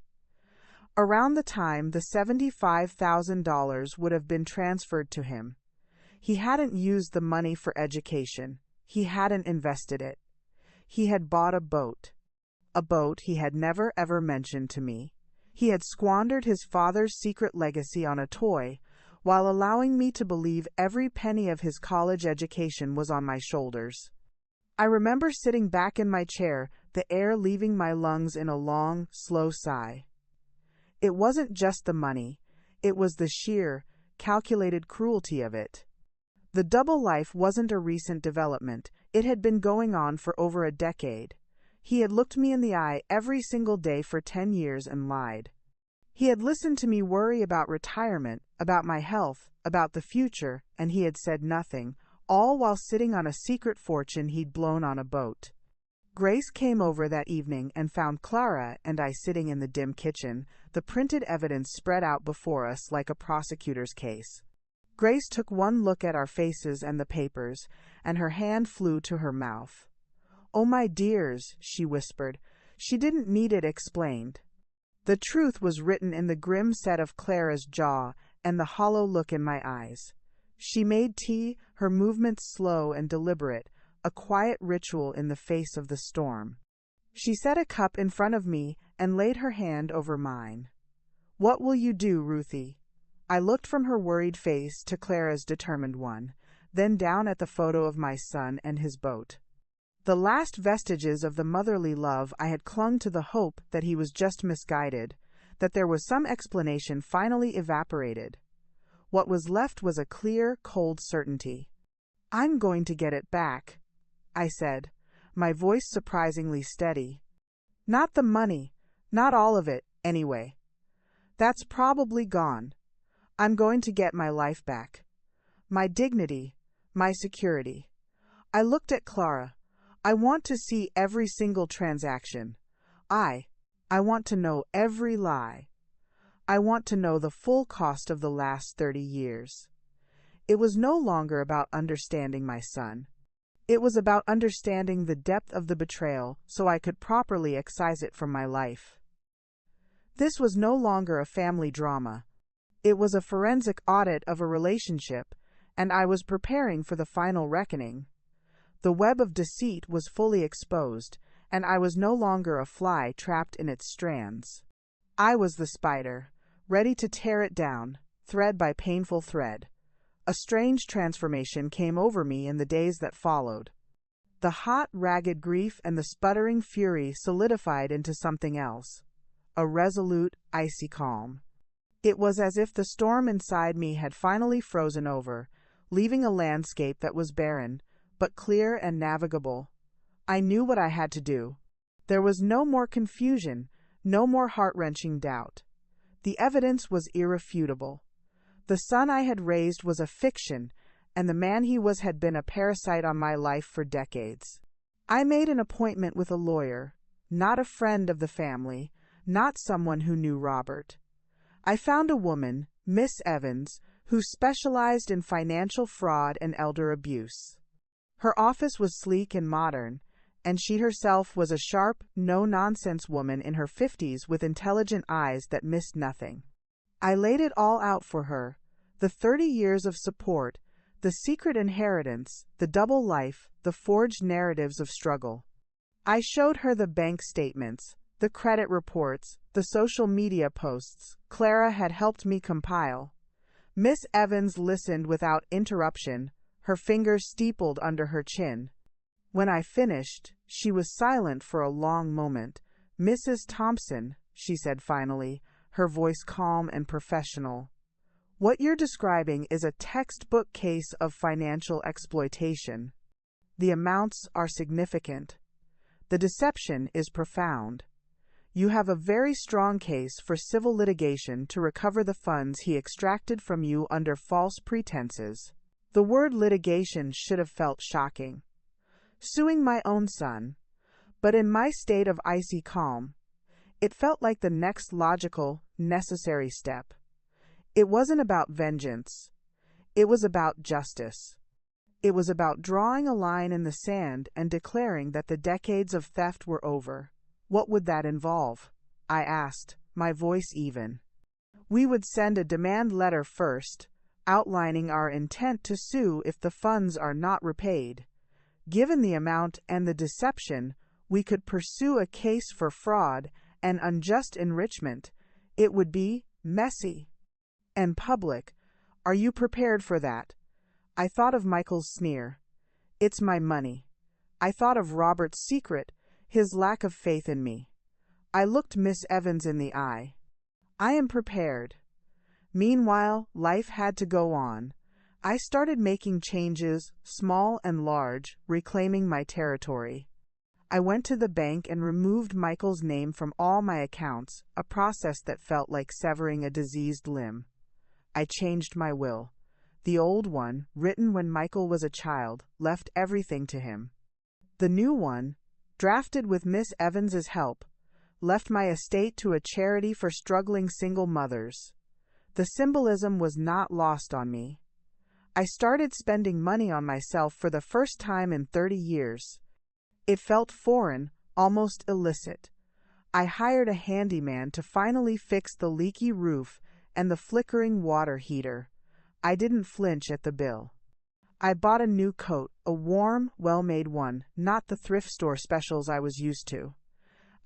Around the time the $75,000 would have been transferred to him. He hadn't used the money for education. He hadn't invested it. He had bought a boat he had never ever mentioned to me. He had squandered his father's secret legacy on a toy, while allowing me to believe every penny of his college education was on my shoulders. I remember sitting back in my chair, the air leaving my lungs in a long, slow sigh. It wasn't just the money, it was the sheer, calculated cruelty of it. The double life wasn't a recent development, it had been going on for over a decade. He had looked me in the eye every single day for 10 years and lied. He had listened to me worry about retirement, about my health, about the future, and he had said nothing, all while sitting on a secret fortune he'd blown on a boat. Grace came over that evening and found Clara and I sitting in the dim kitchen, the printed evidence spread out before us like a prosecutor's case. Grace took one look at our faces and the papers, and her hand flew to her mouth. "Oh, my dears," she whispered. She didn't need it explained. The truth was written in the grim set of Clara's jaw and the hollow look in my eyes. She made tea, her movements slow and deliberate, a quiet ritual in the face of the storm. She set a cup in front of me and laid her hand over mine. "What will you do, Ruthie?" I looked from her worried face to Clara's determined one, then down at the photo of my son and his boat. The last vestiges of the motherly love I had clung to the hope that he was just misguided, that there was some explanation finally evaporated. What was left was a clear, cold certainty. "I'm going to get it back," I said, my voice surprisingly steady. "Not the money, not all of it, anyway. That's probably gone. I'm going to get my life back. My dignity, my security." I looked at Clara. "I want to see every single transaction. I want to know every lie. I want to know the full cost of the last 30 years. It was no longer about understanding my son. It was about understanding the depth of the betrayal so I could properly excise it from my life. This was no longer a family drama. It was a forensic audit of a relationship, and I was preparing for the final reckoning. The web of deceit was fully exposed, and I was no longer a fly trapped in its strands. I was the spider, ready to tear it down, thread by painful thread. A strange transformation came over me in the days that followed. The hot, ragged grief and the sputtering fury solidified into something else. A resolute, icy calm. It was as if the storm inside me had finally frozen over, leaving a landscape that was barren, but clear and navigable. I knew what I had to do. There was no more confusion, no more heart-wrenching doubt. The evidence was irrefutable. The son I had raised was a fiction, and the man he was had been a parasite on my life for decades. I made an appointment with a lawyer, not a friend of the family, not someone who knew Robert. I found a woman, Miss Evans, who specialized in financial fraud and elder abuse. Her office was sleek and modern, and she herself was a sharp, no-nonsense woman in her 50s with intelligent eyes that missed nothing. I laid it all out for her, the 30 years of support, the secret inheritance, the double life, the forged narratives of struggle. I showed her the bank statements, the credit reports, the social media posts Clara had helped me compile. Miss Evans listened without interruption, her fingers steepled under her chin. When I finished, she was silent for a long moment. "Mrs. Thompson," she said finally, her voice calm and professional, "what you're describing is a textbook case of financial exploitation. The amounts are significant. The deception is profound. You have a very strong case for civil litigation to recover the funds he extracted from you under false pretenses." The word litigation should have felt shocking. Suing my own son, but in my state of icy calm, it felt like the next logical, necessary step. It wasn't about vengeance. It was about justice. It was about drawing a line in the sand and declaring that the decades of theft were over. What would that involve? I asked, my voice even. We would send a demand letter first, outlining our intent to sue if the funds are not repaid. Given the amount and the deception, we could pursue a case for fraud and unjust enrichment. It would be messy and public. Are you prepared for that? I thought of Michael's sneer. It's my money. I thought of Robert's secret, his lack of faith in me. I looked Miss Evans in the eye. I am prepared. Meanwhile, life had to go on. I started making changes, small and large, reclaiming my territory. I went to the bank and removed Michael's name from all my accounts, a process that felt like severing a diseased limb. I changed my will. The old one, written when Michael was a child, left everything to him. The new one, drafted with Miss Evans's help, left my estate to a charity for struggling single mothers. The symbolism was not lost on me. I started spending money on myself for the first time in 30 years. It felt foreign, almost illicit. I hired a handyman to finally fix the leaky roof and the flickering water heater. I didn't flinch at the bill. I bought a new coat, a warm, well-made one, not the thrift store specials I was used to.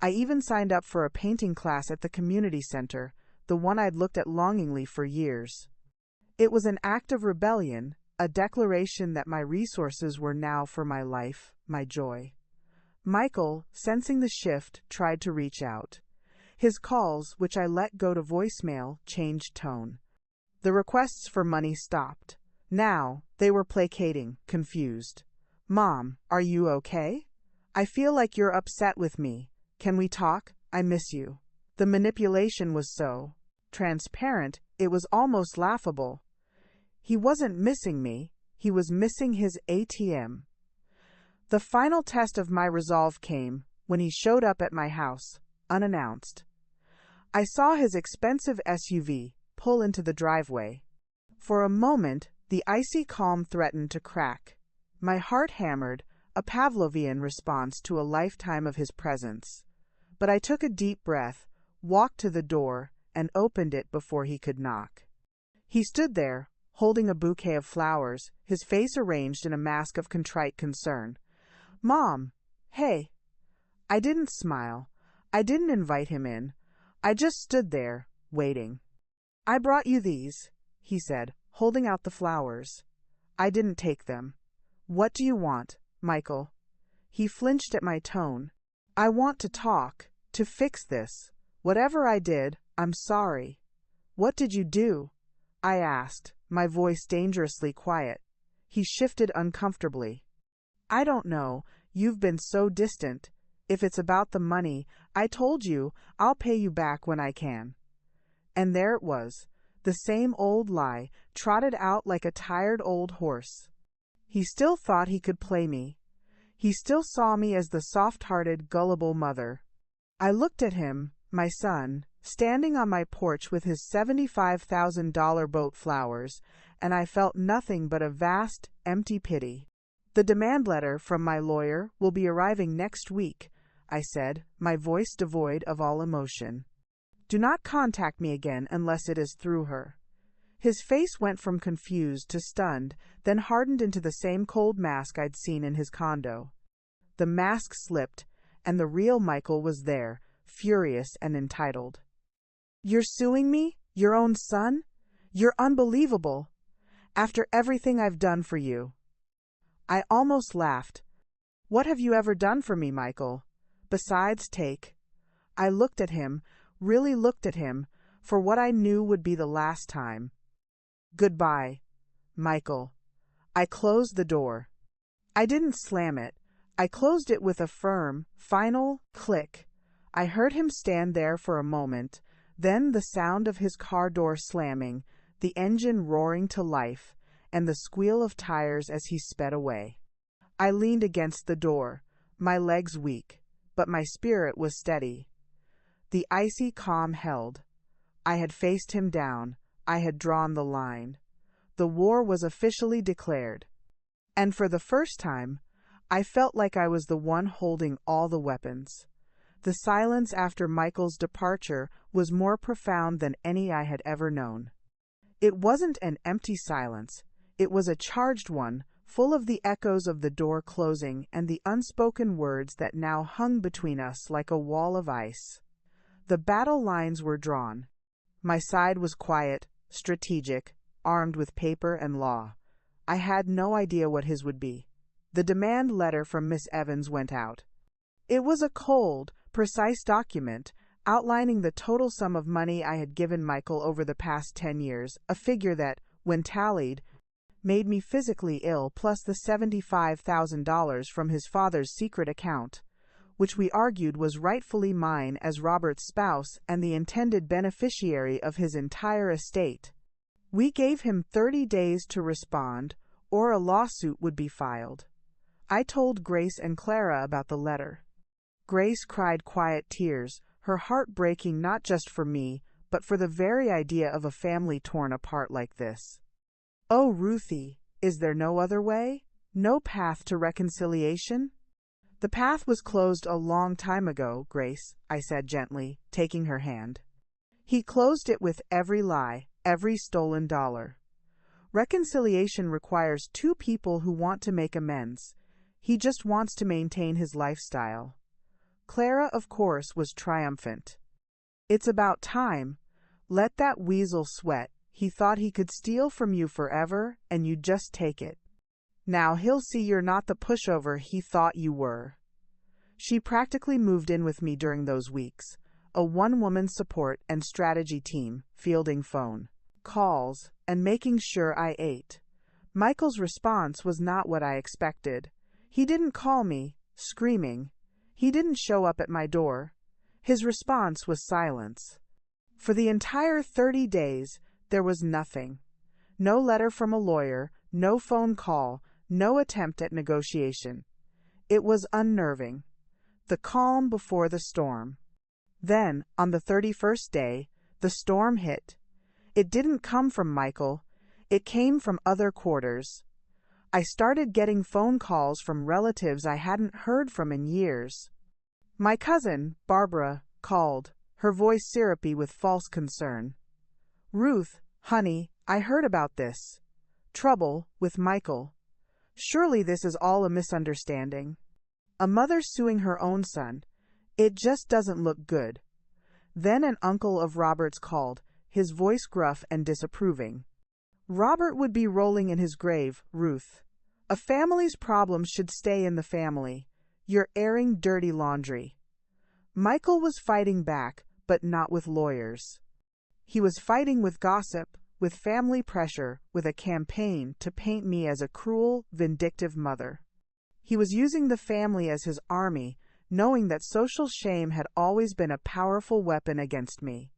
I even signed up for a painting class at the community center, the one I'd looked at longingly for years. It was an act of rebellion, a declaration that my resources were now for my life, my joy. Michael, sensing the shift, tried to reach out. His calls, which I let go to voicemail, changed tone. The requests for money stopped. Now, they were placating, confused. "Mom, are you okay? I feel like you're upset with me. Can we talk? I miss you." The manipulation was so transparent, it was almost laughable. He wasn't missing me, he was missing his ATM. The final test of my resolve came when he showed up at my house, unannounced. I saw his expensive SUV pull into the driveway. For a moment, the icy calm threatened to crack. My heart hammered, a Pavlovian response to a lifetime of his presence. But I took a deep breath, walked to the door, and opened it before he could knock. He stood there, holding a bouquet of flowers, his face arranged in a mask of contrite concern. "Mom, hey." I didn't smile. I didn't invite him in. I just stood there, waiting. "I brought you these," he said, holding out the flowers. I didn't take them. "What do you want, Michael?" He flinched at my tone. "I want to talk, to fix this. Whatever I did, I'm sorry." "What did you do?" I asked, my voice dangerously quiet. He shifted uncomfortably. "I don't know. You've been so distant. If it's about the money, I told you, I'll pay you back when I can." And there it was, the same old lie, trotted out like a tired old horse. He still thought he could play me. He still saw me as the soft-hearted, gullible mother. I looked at him, my son, standing on my porch with his $75,000 boat flowers, and I felt nothing but a vast, empty pity. "The demand letter from my lawyer will be arriving next week," I said, my voice devoid of all emotion. "Do not contact me again unless it is through her." His face went from confused to stunned, then hardened into the same cold mask I'd seen in his condo. The mask slipped, and the real Michael was there, furious and entitled. "You're suing me? Your own son? You're unbelievable. After everything I've done for you." I almost laughed. "What have you ever done for me, Michael? Besides take." I looked at him, really looked at him, for what I knew would be the last time. "Goodbye, Michael." I closed the door. I didn't slam it. I closed it with a firm, final click. I heard him stand there for a moment, then the sound of his car door slamming, the engine roaring to life, and the squeal of tires as he sped away. I leaned against the door, my legs weak, but my spirit was steady. The icy calm held. I had faced him down. I had drawn the line. The war was officially declared. And for the first time, I felt like I was the one holding all the weapons. The silence after Michael's departure was more profound than any I had ever known. It wasn't an empty silence. It was a charged one, full of the echoes of the door closing and the unspoken words that now hung between us like a wall of ice. The battle lines were drawn. My side was quiet, strategic, armed with paper and law. I had no idea what his would be. The demand letter from Miss Evans went out. It was a cold, precise document outlining the total sum of money I had given Michael over the past 10 years, a figure that, when tallied, made me physically ill, plus the $75,000 from his father's secret account, which we argued was rightfully mine as Robert's spouse and the intended beneficiary of his entire estate. We gave him 30 days to respond, or a lawsuit would be filed. I told Grace and Clara about the letter. Grace cried quiet tears, her heart breaking not just for me, but for the very idea of a family torn apart like this. "Oh, Ruthie, is there no other way? No path to reconciliation?" "The path was closed a long time ago, Grace," I said gently, taking her hand. "He closed it with every lie, every stolen dollar. Reconciliation requires two people who want to make amends. He just wants to maintain his lifestyle." Clara, of course, was triumphant. "It's about time. Let that weasel sweat. He thought he could steal from you forever, and you'd just take it. Now he'll see you're not the pushover he thought you were." She practically moved in with me during those weeks, a one-woman support and strategy team, fielding phone calls and making sure I ate. Michael's response was not what I expected. He didn't call me, screaming. He didn't show up at my door. His response was silence. For the entire 30 days, there was nothing. No letter from a lawyer, no phone call, no attempt at negotiation. It was unnerving. The calm before the storm. Then, on the 31st day, the storm hit. It didn't come from Michael. It came from other quarters. I started getting phone calls from relatives I hadn't heard from in years. My cousin, Barbara, called, her voice syrupy with false concern. "Ruth, honey, I heard about this. Trouble with Michael. Surely this is all a misunderstanding. A mother suing her own son. It just doesn't look good." Then an uncle of Robert's called, his voice gruff and disapproving. "Robert would be rolling in his grave, Ruth. A family's problems should stay in the family. You're airing dirty laundry." Michael was fighting back, but not with lawyers. He was fighting with gossip, with family pressure, with a campaign to paint me as a cruel, vindictive mother. He was using the family as his army, knowing that social shame had always been a powerful weapon against me.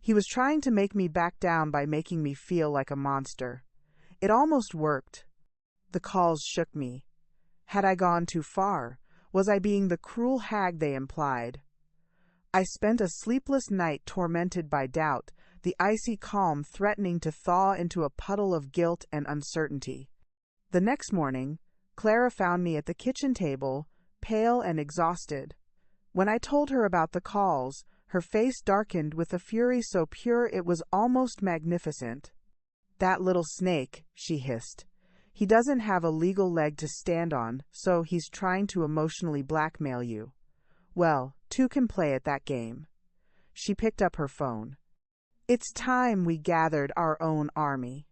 He was trying to make me back down by making me feel like a monster. It almost worked. The calls shook me. Had I gone too far? Was I being the cruel hag they implied? I spent a sleepless night tormented by doubt, the icy calm threatening to thaw into a puddle of guilt and uncertainty. The next morning, Clara found me at the kitchen table, pale and exhausted. When I told her about the calls, her face darkened with a fury so pure it was almost magnificent. "That little snake," she hissed. "He doesn't have a legal leg to stand on, so he's trying to emotionally blackmail you. Well, two can play at that game." She picked up her phone. "It's time we gathered our own army."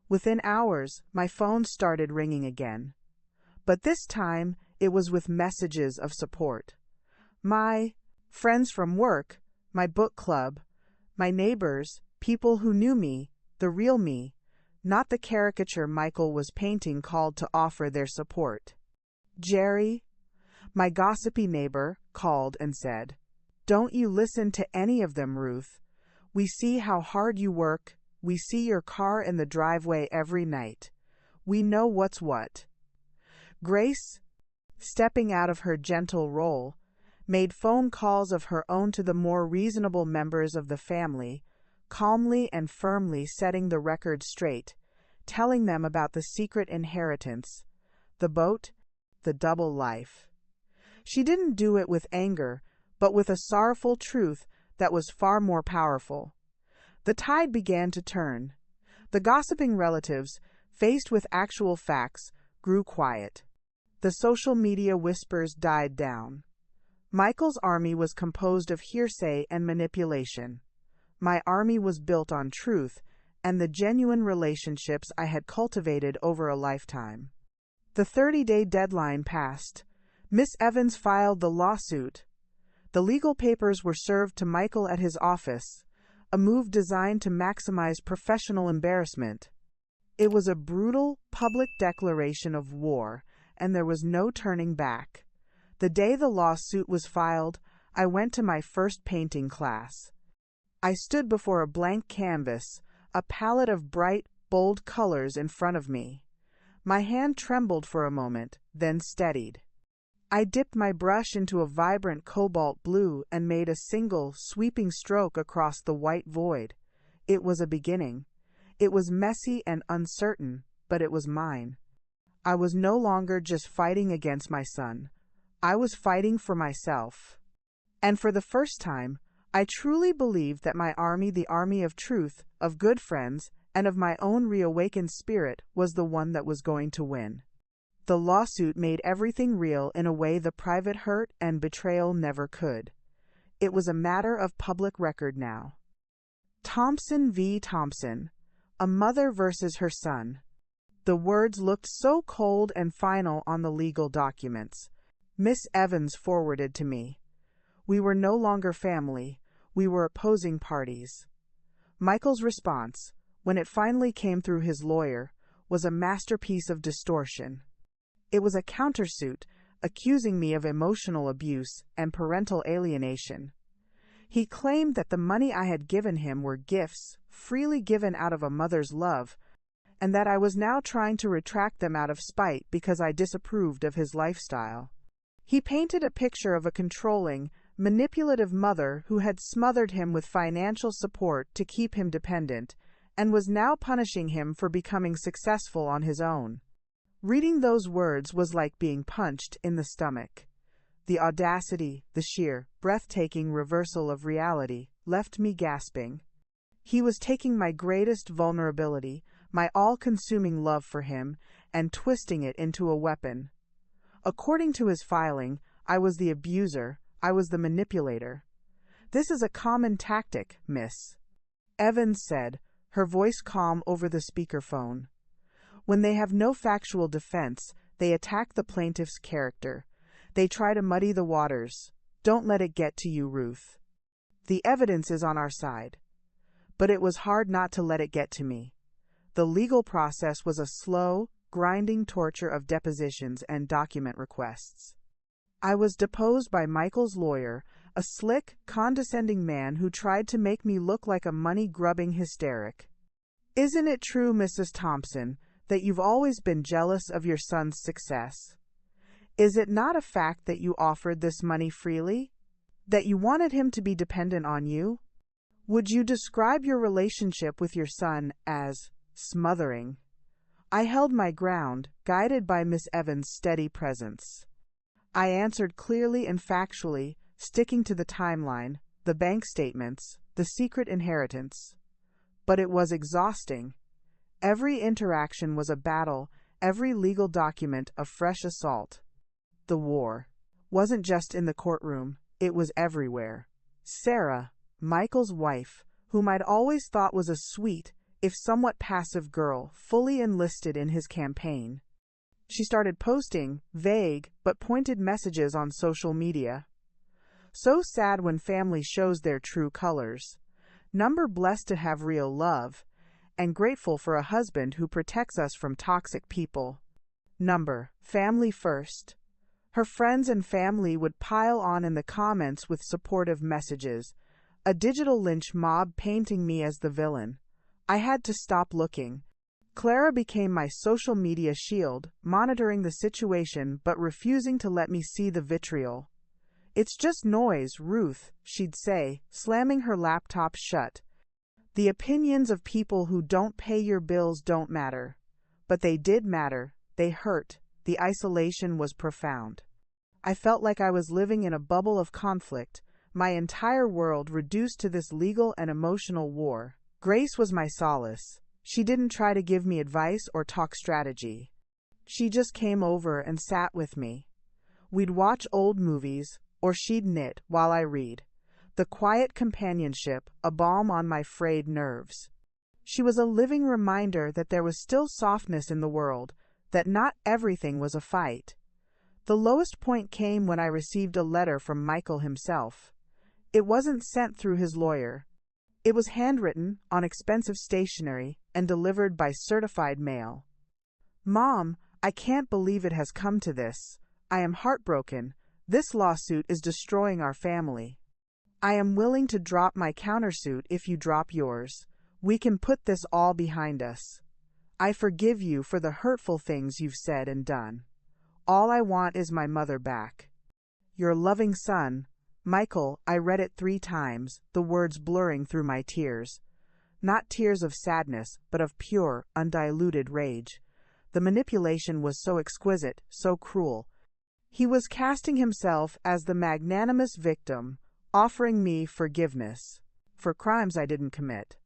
Within hours, my phone started ringing again. But this time, it was with messages of support. My friends from work, my book club, my neighbors, people who knew me, the real me, not the caricature Michael was painting, called to offer their support. Jerry, my gossipy neighbor, called and said, "Don't you listen to any of them, Ruth. We see how hard you work. We see your car in the driveway every night. We know what's what." Grace, stepping out of her gentle role, made phone calls of her own to the more reasonable members of the family, calmly and firmly setting the record straight, telling them about the secret inheritance, the boat, the double life. She didn't do it with anger, but with a sorrowful truth that was far more powerful. The tide began to turn. The gossiping relatives, faced with actual facts, grew quiet. The social media whispers died down. Michael's army was composed of hearsay and manipulation. My army was built on truth and the genuine relationships I had cultivated over a lifetime. The 30-day deadline passed. Miss Evans filed the lawsuit. The legal papers were served to Michael at his office, a move designed to maximize professional embarrassment. It was a brutal, public declaration of war, and there was no turning back. The day the lawsuit was filed, I went to my first painting class. I stood before a blank canvas, a palette of bright, bold colors in front of me. My hand trembled for a moment, then steadied. I dipped my brush into a vibrant cobalt blue and made a single, sweeping stroke across the white void. It was a beginning. It was messy and uncertain, but it was mine. I was no longer just fighting against my son. I was fighting for myself. And for the first time, I truly believed that my army, the army of truth, of good friends, and of my own reawakened spirit, was the one that was going to win. The lawsuit made everything real in a way the private hurt and betrayal never could. It was a matter of public record now. Thompson v. Thompson, a mother versus her son. The words looked so cold and final on the legal documents. Miss Evans forwarded to me. We were no longer family, we were opposing parties. Michael's response, when it finally came through his lawyer, was a masterpiece of distortion. It was a countersuit accusing me of emotional abuse and parental alienation. He claimed that the money I had given him were gifts, freely given out of a mother's love, and that I was now trying to retract them out of spite because I disapproved of his lifestyle. He painted a picture of a controlling, manipulative mother who had smothered him with financial support to keep him dependent, and was now punishing him for becoming successful on his own. Reading those words was like being punched in the stomach. The audacity, the sheer, breathtaking reversal of reality, left me gasping. He was taking my greatest vulnerability, my all-consuming love for him, and twisting it into a weapon. According to his filing, I was the abuser, I was the manipulator. "This is a common tactic, miss," Evans said, her voice calm over the speakerphone. "When they have no factual defense, they attack the plaintiff's character. They try to muddy the waters. Don't let it get to you, Ruth. The evidence is on our side." But it was hard not to let it get to me. The legal process was a slow, grinding torture of depositions and document requests. I was deposed by Michael's lawyer, a slick, condescending man who tried to make me look like a money-grubbing hysteric. "Isn't it true, Mrs. Thompson, that you've always been jealous of your son's success? Is it not a fact that you offered this money freely? That you wanted him to be dependent on you? Would you describe your relationship with your son as smothering?" I held my ground, guided by Miss Evans' steady presence. I answered clearly and factually, sticking to the timeline, the bank statements, the secret inheritance. But it was exhausting. Every interaction was a battle, every legal document a fresh assault. The war wasn't just in the courtroom, it was everywhere. Sarah, Michael's wife, whom I'd always thought was a sweet, if somewhat passive girl, fully enlisted in his campaign. She started posting vague but pointed messages on social media. So sad when family shows their true colors. Number blessed to have real love, and grateful for a husband who protects us from toxic people. Number, family first. Her friends and family would pile on in the comments with supportive messages, a digital lynch mob painting me as the villain. I had to stop looking. Clara became my social media shield, monitoring the situation but refusing to let me see the vitriol. "It's just noise, Ruth," she'd say, slamming her laptop shut. "The opinions of people who don't pay your bills don't matter." But they did matter. They hurt. The isolation was profound. I felt like I was living in a bubble of conflict, my entire world reduced to this legal and emotional war. Grace was my solace. She didn't try to give me advice or talk strategy. She just came over and sat with me. We'd watch old movies, or she'd knit while I read. The quiet companionship, a balm on my frayed nerves. She was a living reminder that there was still softness in the world, that not everything was a fight. The lowest point came when I received a letter from Michael himself. It wasn't sent through his lawyer. It was handwritten, on expensive stationery, and delivered by certified mail. "Mom, I can't believe it has come to this. I am heartbroken. This lawsuit is destroying our family. I am willing to drop my countersuit if you drop yours. We can put this all behind us. I forgive you for the hurtful things you've said and done. All I want is my mother back. Your loving son, Michael." I read it 3 times, the words blurring through my tears. Not tears of sadness, but of pure, undiluted rage. The manipulation was so exquisite, so cruel. He was casting himself as the magnanimous victim, offering me forgiveness for crimes I didn't commit,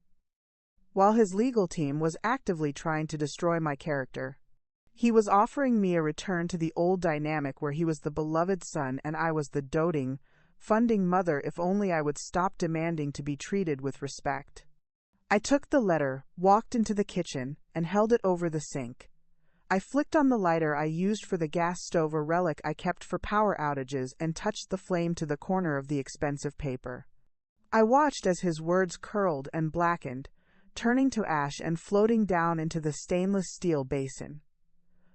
while his legal team was actively trying to destroy my character. He was offering me a return to the old dynamic where he was the beloved son and I was the doting, funding mother if only I would stop demanding to be treated with respect. I took the letter, walked into the kitchen, and held it over the sink. I flicked on the lighter I used for the gas stove, a relic I kept for power outages, and touched the flame to the corner of the expensive paper. I watched as his words curled and blackened, turning to ash and floating down into the stainless steel basin.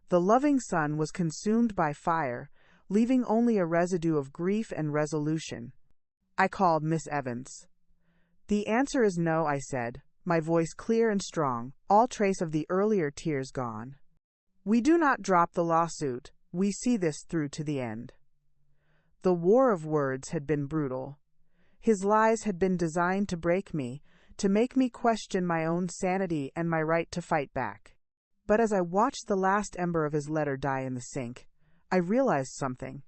The loving son was consumed by fire, leaving only a residue of grief and resolution. I called Miss Evans. "The answer is no," I said, my voice clear and strong, all trace of the earlier tears gone. "We do not drop the lawsuit. We see this through to the end." The war of words had been brutal. His lies had been designed to break me, to make me question my own sanity and my right to fight back. But as I watched the last ember of his letter die in the sink, I realized something.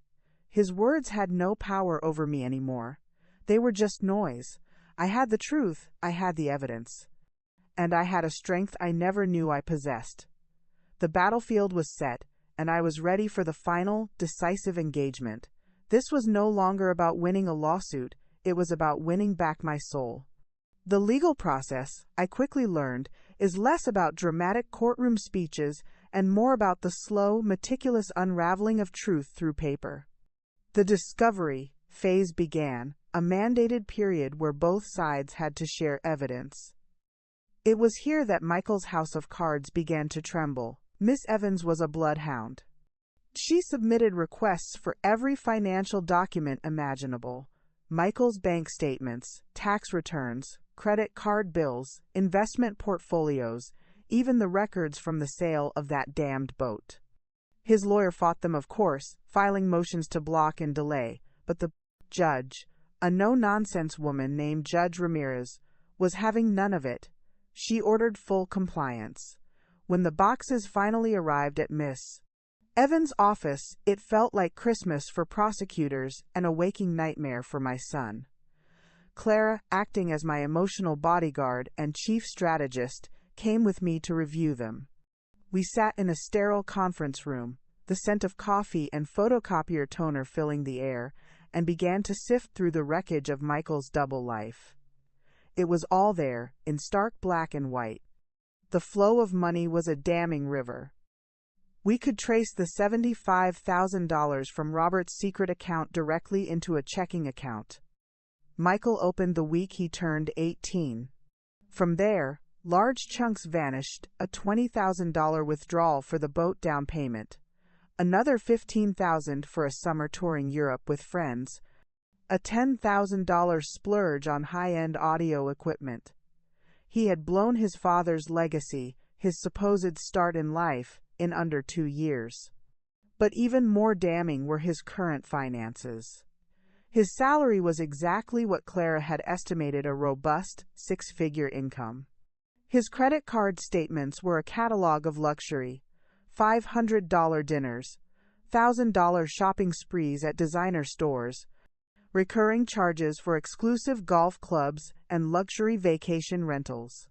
His words had no power over me anymore. They were just noise. I had the truth, I had the evidence. And I had a strength I never knew I possessed. The battlefield was set, and I was ready for the final, decisive engagement. This was no longer about winning a lawsuit, it was about winning back my soul. The legal process, I quickly learned, is less about dramatic courtroom speeches and more about the slow, meticulous unraveling of truth through paper. The discovery phase began, a mandated period where both sides had to share evidence. It was here that Michael's house of cards began to tremble. Miss Evans was a bloodhound. She submitted requests for every financial document imaginable: Michael's bank statements, tax returns, credit card bills, investment portfolios, even the records from the sale of that damned boat. His lawyer fought them, of course, filing motions to block and delay, but the judge, a no-nonsense woman named Judge Ramirez, was having none of it. She ordered full compliance. When the boxes finally arrived at Miss Evans' office, it felt like Christmas for prosecutors and a waking nightmare for my son. Clara, acting as my emotional bodyguard and chief strategist, came with me to review them. We sat in a sterile conference room, the scent of coffee and photocopier toner filling the air, and began to sift through the wreckage of Michael's double life. It was all there, in stark black and white. The flow of money was a damning river. We could trace the $75,000 from Robert's secret account directly into a checking account Michael opened the week he turned 18. From there, large chunks vanished: a $20,000 withdrawal for the boat down payment, another $15,000 for a summer touring Europe with friends, a $10,000 splurge on high-end audio equipment. He had blown his father's legacy, his supposed start in life, in under 2 years. But even more damning were his current finances. His salary was exactly what Clara had estimated: a robust, 6-figure income. His credit card statements were a catalog of luxury: $500 dinners, $1,000 shopping sprees at designer stores, recurring charges for exclusive golf clubs and luxury vacation rentals.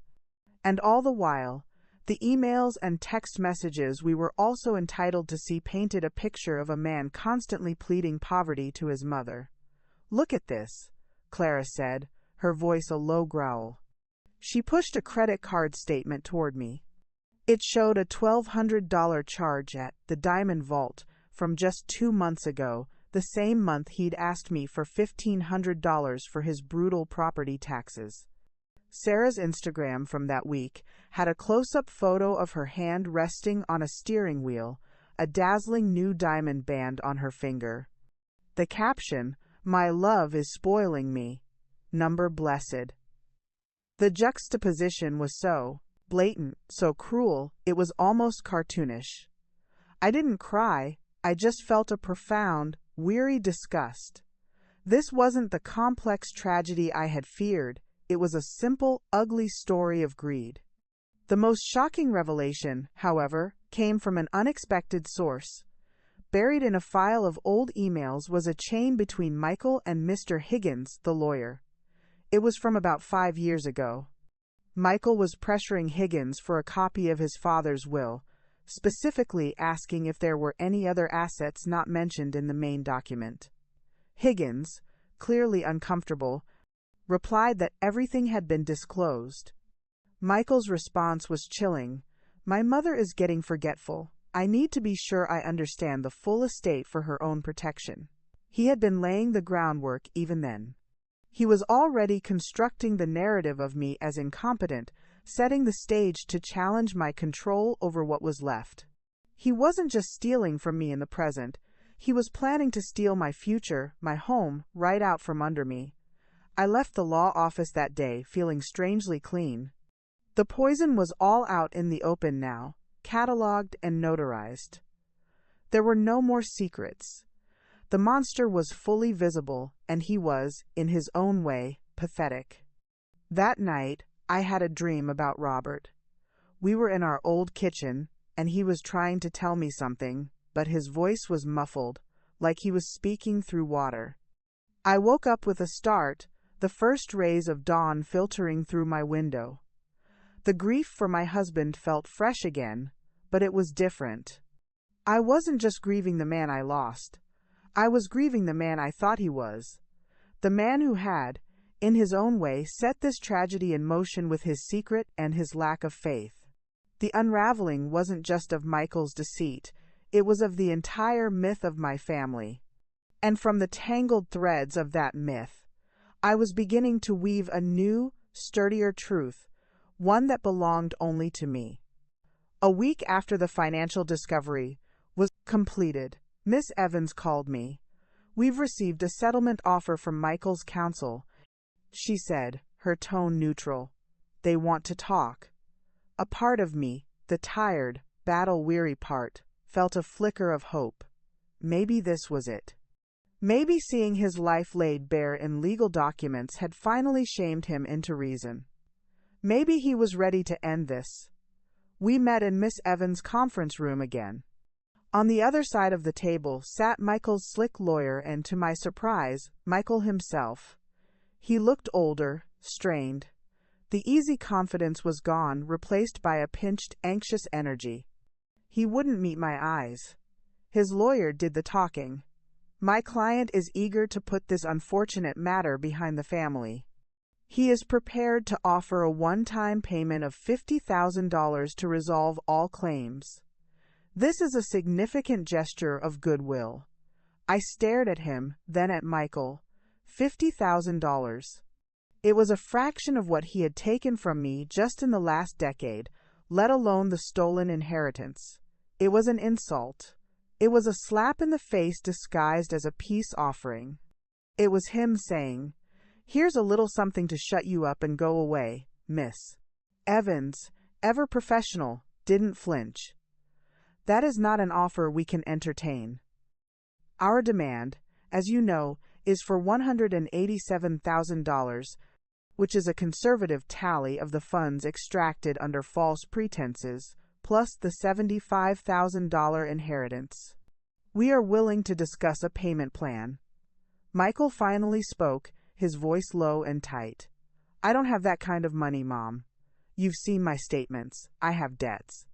And all the while, the emails and text messages we were also entitled to see painted a picture of a man constantly pleading poverty to his mother. "Look at this," Clara said, her voice a low growl. She pushed a credit card statement toward me. It showed a $1,200 charge at the Diamond Vault from just 2 months ago, the same month he'd asked me for $1,500 for his brutal property taxes. Sarah's Instagram from that week had a close-up photo of her hand resting on a steering wheel, a dazzling new diamond band on her finger. The caption, "My love is spoiling me. Number blessed." The juxtaposition was so blatant, so cruel, it was almost cartoonish. I didn't cry, I just felt a profound, weary disgust. This wasn't the complex tragedy I had feared, it was a simple, ugly story of greed. The most shocking revelation, however, came from an unexpected source. Buried in a file of old emails was a chain between Michael and Mr. Higgins, the lawyer. It was from about 5 years ago. Michael was pressuring Higgins for a copy of his father's will, specifically asking if there were any other assets not mentioned in the main document. Higgins, clearly uncomfortable, replied that everything had been disclosed. Michael's response was chilling. "My mother is getting forgetful. I need to be sure I understand the full estate for her own protection. He had been laying the groundwork even then. He was already constructing the narrative of me as incompetent, setting the stage to challenge my control over what was left. He wasn't just stealing from me in the present. He was planning to steal my future, my home, right out from under me. I left the law office that day feeling strangely clean. The poison was all out in the open now, catalogued and notarized. There were no more secrets. The monster was fully visible, and he was, in his own way, pathetic. That night, I had a dream about Robert. We were in our old kitchen, and he was trying to tell me something, but his voice was muffled, like he was speaking through water. I woke up with a start, the first rays of dawn filtering through my window. The grief for my husband felt fresh again, but it was different. I wasn't just grieving the man I lost. I was grieving the man I thought he was. The man who had, in his own way, set this tragedy in motion with his secret and his lack of faith. The unraveling wasn't just of Michael's deceit, it was of the entire myth of my family. And from the tangled threads of that myth, I was beginning to weave a new, sturdier truth, one that belonged only to me. A week after the financial discovery was completed, Miss Evans called me. "We've received a settlement offer from Michael's counsel," she said, her tone neutral. "They want to talk." A part of me, the tired, battle-weary part, felt a flicker of hope. Maybe this was it. Maybe seeing his life laid bare in legal documents had finally shamed him into reason. Maybe he was ready to end this. We met in Miss Evans' conference room again. On the other side of the table sat Michael's slick lawyer and, to my surprise, Michael himself. He looked older, strained. The easy confidence was gone, replaced by a pinched, anxious energy. He wouldn't meet my eyes. His lawyer did the talking. "My client is eager to put this unfortunate matter behind the family. He is prepared to offer a one-time payment of $50,000 to resolve all claims. This is a significant gesture of goodwill." I stared at him, then at Michael. $50,000. It was a fraction of what he had taken from me just in the last decade, let alone the stolen inheritance. It was an insult. It was a slap in the face disguised as a peace offering. It was him saying, "Here's a little something to shut you up and go away, Miss." Evans, ever professional, didn't flinch. "That is not an offer we can entertain. Our demand, as you know, is for $187,000, which is a conservative tally of the funds extracted under false pretenses, plus the $75,000 inheritance. We are willing to discuss a payment plan." Michael finally spoke, his voice low and tight. "I don't have that kind of money, Mom. You've seen my statements. I have debts.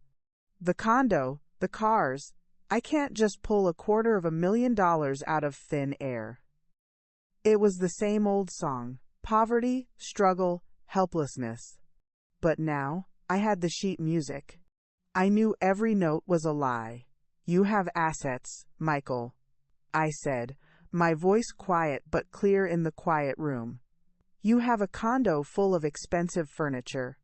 The condo, the cars. I can't just pull $250,000 out of thin air." It was the same old song. Poverty, struggle, helplessness. But now, I had the sheet music. I knew every note was a lie. "You have assets, Michael," I said, my voice quiet but clear in the quiet room. "You have a condo full of expensive furniture.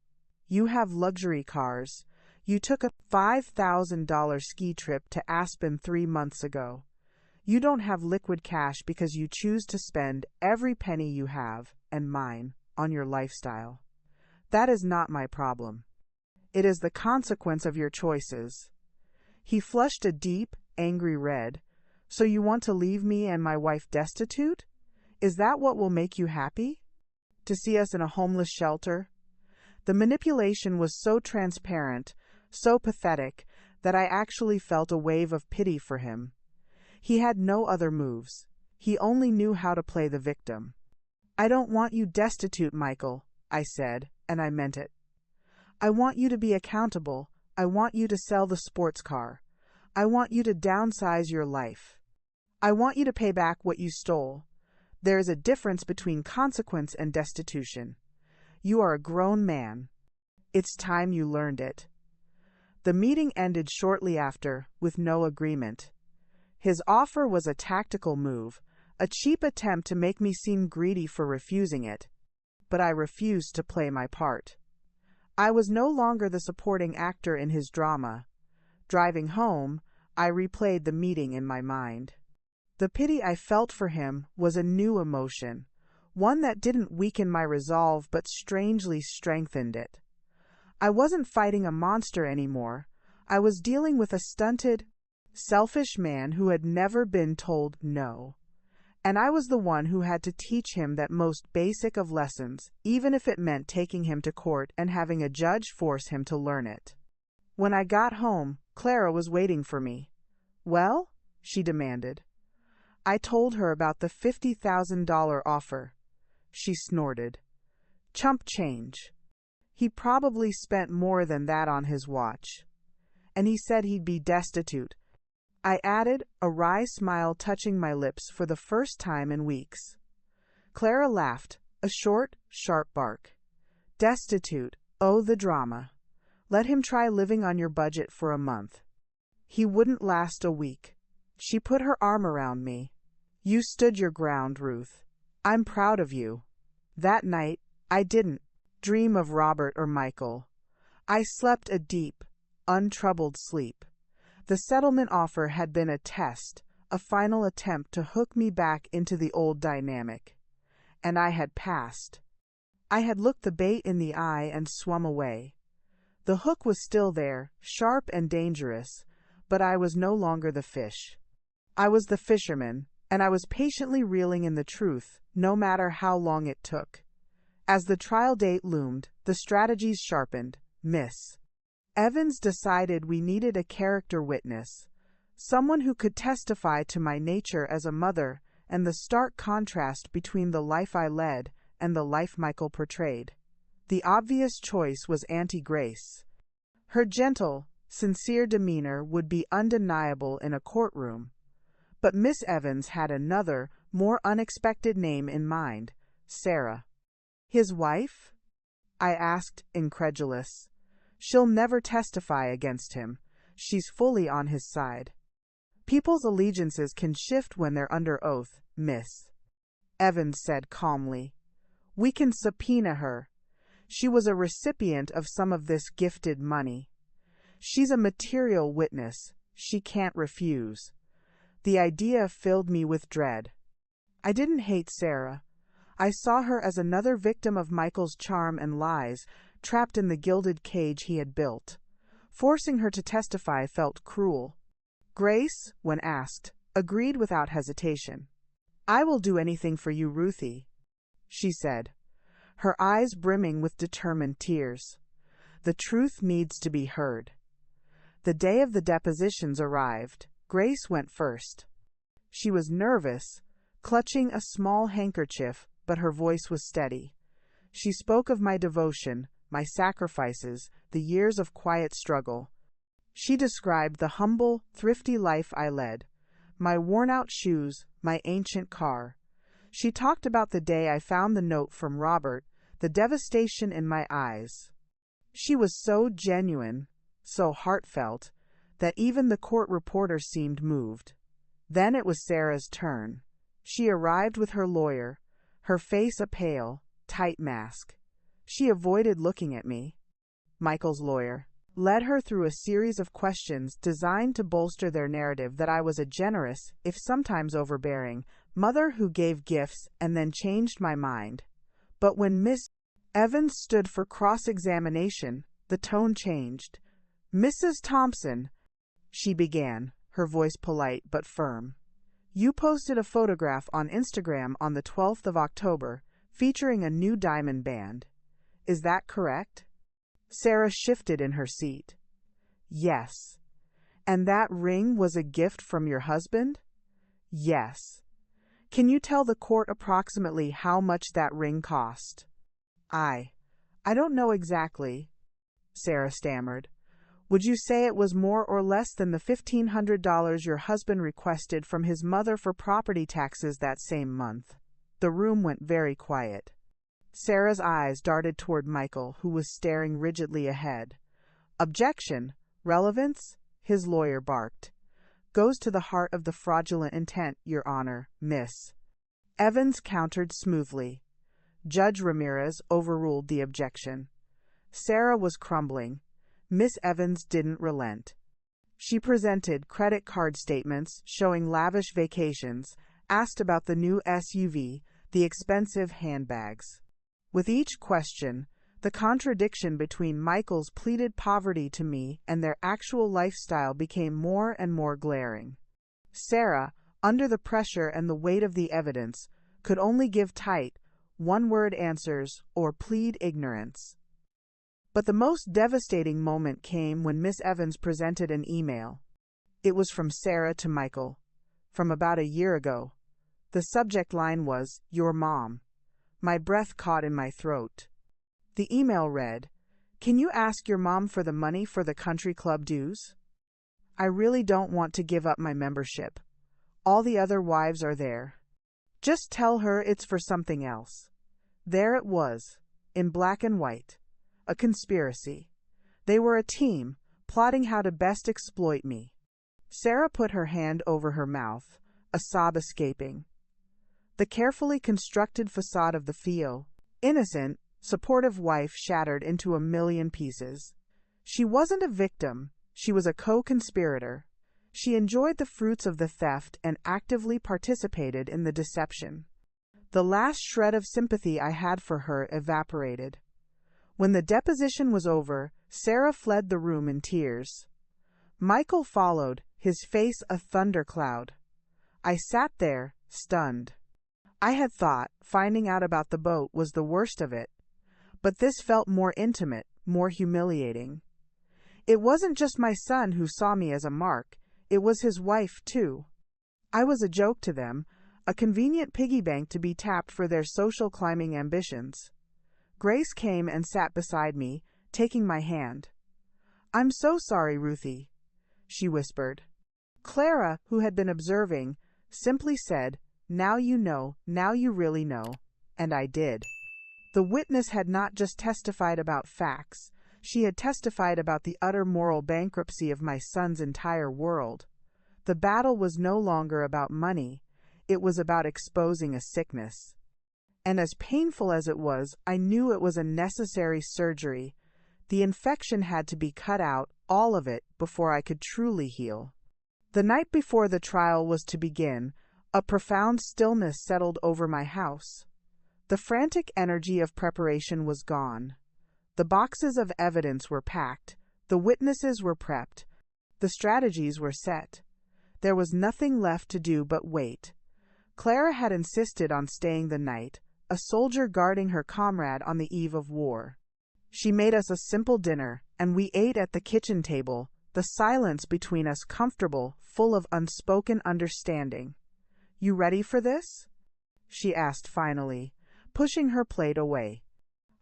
You have luxury cars. You took a $5,000 ski trip to Aspen 3 months ago. You don't have liquid cash because you choose to spend every penny you have, and mine, on your lifestyle. That is not my problem. It is the consequence of your choices." He flushed a deep, angry red. "So you want to leave me and my wife destitute? Is that what will make you happy? To see us in a homeless shelter?" The manipulation was so transparent, so pathetic, that I actually felt a wave of pity for him. He had no other moves. He only knew how to play the victim. "I don't want you destitute, Michael," I said, and I meant it. "I want you to be accountable. I want you to sell the sports car. I want you to downsize your life. I want you to pay back what you stole. There is a difference between consequence and destitution. You are a grown man. It's time you learned it." The meeting ended shortly after, with no agreement. His offer was a tactical move, a cheap attempt to make me seem greedy for refusing it. But I refused to play my part. I was no longer the supporting actor in his drama. Driving home, I replayed the meeting in my mind. The pity I felt for him was a new emotion, one that didn't weaken my resolve but strangely strengthened it. I wasn't fighting a monster anymore. I was dealing with a stunted, selfish man who had never been told no. And I was the one who had to teach him that most basic of lessons, even if it meant taking him to court and having a judge force him to learn it. When I got home, Clara was waiting for me. "Well?" she demanded. I told her about the $50,000 offer. She snorted. "Chump change. He probably spent more than that on his watch. And he said he'd be destitute." I added, a wry smile touching my lips for the first time in weeks. Clara laughed, a short, sharp bark. "Destitute, oh the drama. Let him try living on your budget for a month. He wouldn't last a week." She put her arm around me. "You stood your ground, Ruth. I'm proud of you." That night, I didn't dream of Robert or Michael. I slept a deep, untroubled sleep. The settlement offer had been a test, a final attempt to hook me back into the old dynamic. And I had passed. I had looked the bait in the eye and swum away. The hook was still there, sharp and dangerous, but I was no longer the fish. I was the fisherman, and I was patiently reeling in the truth, no matter how long it took. As the trial date loomed, the strategies sharpened. Miss Evans decided we needed a character witness, someone who could testify to my nature as a mother and the stark contrast between the life I led and the life Michael portrayed. The obvious choice was Auntie Grace. Her gentle, sincere demeanor would be undeniable in a courtroom. But Miss Evans had another, more unexpected name in mind: Sarah. "His wife?" I asked, incredulous. "She'll never testify against him. She's fully on his side." "People's allegiances can shift when they're under oath, Miss," Evans said calmly. "We can subpoena her. She was a recipient of some of this gifted money. She's a material witness. She can't refuse." The idea filled me with dread. I didn't hate Sarah. I saw her as another victim of Michael's charm and lies, trapped in the gilded cage he had built. Forcing her to testify felt cruel. Grace, when asked, agreed without hesitation. "I will do anything for you, Ruthie," she said, her eyes brimming with determined tears. The truth needs to be heard. The day of the depositions arrived. Grace went first. She was nervous, clutching a small handkerchief, but her voice was steady. She spoke of my devotion, my sacrifices, the years of quiet struggle. She described the humble, thrifty life I led, my worn-out shoes, my ancient car. She talked about the day I found the note from Robert, the devastation in my eyes. She was so genuine, so heartfelt, that even the court reporter seemed moved. Then it was Sarah's turn. She arrived with her lawyer, her face a pale, tight mask. She avoided looking at me. Michael's lawyer led her through a series of questions designed to bolster their narrative that I was a generous, if sometimes overbearing, mother who gave gifts and then changed my mind. But when Miss Evans stood for cross-examination, the tone changed. "Mrs. Thompson," she began, her voice polite but firm. "You posted a photograph on Instagram on the 12th of October featuring a new diamond band. Is that correct?" Sarah shifted in her seat. "Yes." "And that ring was a gift from your husband?" "Yes." "Can you tell the court approximately how much that ring cost?" I don't know exactly," Sarah stammered. "Would you say it was more or less than the $1,500 your husband requested from his mother for property taxes that same month?" The room went very quiet. Sarah's eyes darted toward Michael, who was staring rigidly ahead. "Objection! Relevance? His lawyer barked. Goes to the heart of the fraudulent intent, Your Honor, Miss. Evans countered smoothly. Judge Ramirez overruled the objection. Sarah was crumbling. Miss Evans didn't relent. She presented credit card statements showing lavish vacations, asked about the new SUV, the expensive handbags. With each question, the contradiction between Michael's pleaded poverty to me and their actual lifestyle became more and more glaring. Sarah, under the pressure and the weight of the evidence, could only give tight, one-word answers or plead ignorance. But the most devastating moment came when Miss Evans presented an email. It was from Sarah to Michael, from about a year ago. The subject line was, Your Mom. My breath caught in my throat. The email read, Can you ask your mom for the money for the country club dues? I really don't want to give up my membership. All the other wives are there. Just tell her it's for something else. There it was, in black and white. A conspiracy. They were a team, plotting how to best exploit me. Sarah put her hand over her mouth, a sob escaping. The carefully constructed facade of the innocent, supportive wife shattered into a million pieces. She wasn't a victim, she was a co-conspirator. She enjoyed the fruits of the theft and actively participated in the deception. The last shred of sympathy I had for her evaporated. When the deposition was over, Sarah fled the room in tears. Michael followed, his face a thundercloud. I sat there, stunned. I had thought finding out about the boat was the worst of it, but this felt more intimate, more humiliating. It wasn't just my son who saw me as a mark, it was his wife, too. I was a joke to them, a convenient piggy bank to be tapped for their social climbing ambitions. Grace came and sat beside me, taking my hand. I'm so sorry, Ruthie, she whispered. Clara, who had been observing, simply said, Now you know, now you really know. And I did. The witness had not just testified about facts, she had testified about the utter moral bankruptcy of my son's entire world. The battle was no longer about money, it was about exposing a sickness. And as painful as it was, I knew it was a necessary surgery. The infection had to be cut out, all of it, before I could truly heal. The night before the trial was to begin, a profound stillness settled over my house. The frantic energy of preparation was gone. The boxes of evidence were packed, the witnesses were prepped, the strategies were set. There was nothing left to do but wait. Clara had insisted on staying the night, a soldier guarding her comrade on the eve of war. She made us a simple dinner, and we ate at the kitchen table, the silence between us comfortable, full of unspoken understanding. You ready for this? She asked finally, pushing her plate away.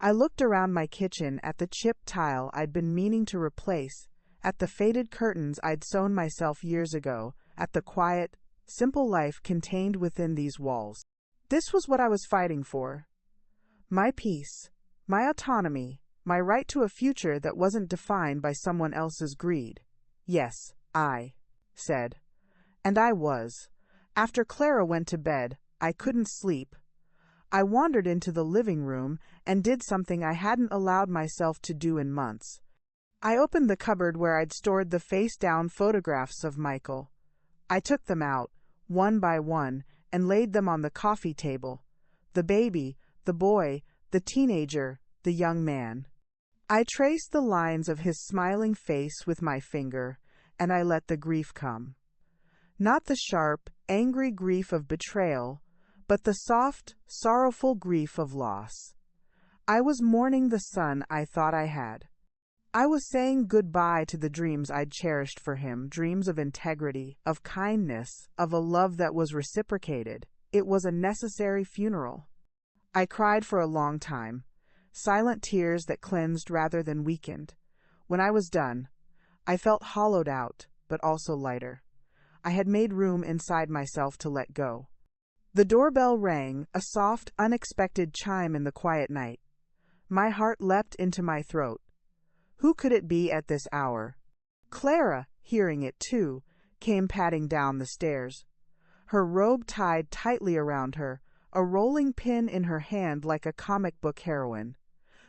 I looked around my kitchen at the chipped tile I'd been meaning to replace, at the faded curtains I'd sewn myself years ago, at the quiet, simple life contained within these walls. This was what I was fighting for. My peace, my autonomy, my right to a future that wasn't defined by someone else's greed. Yes, I said. And I was. After Clara went to bed, I couldn't sleep. I wandered into the living room and did something I hadn't allowed myself to do in months. I opened the cupboard where I'd stored the face-down photographs of Michael. I took them out, one by one, and laid them on the coffee table. The baby, the boy, the teenager, the young man. I traced the lines of his smiling face with my finger, and I let the grief come. Not the sharp, angry grief of betrayal, but the soft, sorrowful grief of loss. I was mourning the son I thought I had. I was saying goodbye to the dreams I'd cherished for him, dreams of integrity, of kindness, of a love that was reciprocated. It was a necessary funeral. I cried for a long time, silent tears that cleansed rather than weakened. When I was done, I felt hollowed out, but also lighter. I had made room inside myself to let go. The doorbell rang, a soft, unexpected chime in the quiet night. My heart leapt into my throat. Who could it be at this hour? Clara, hearing it too, came padding down the stairs, her robe tied tightly around her, a rolling pin in her hand like a comic book heroine.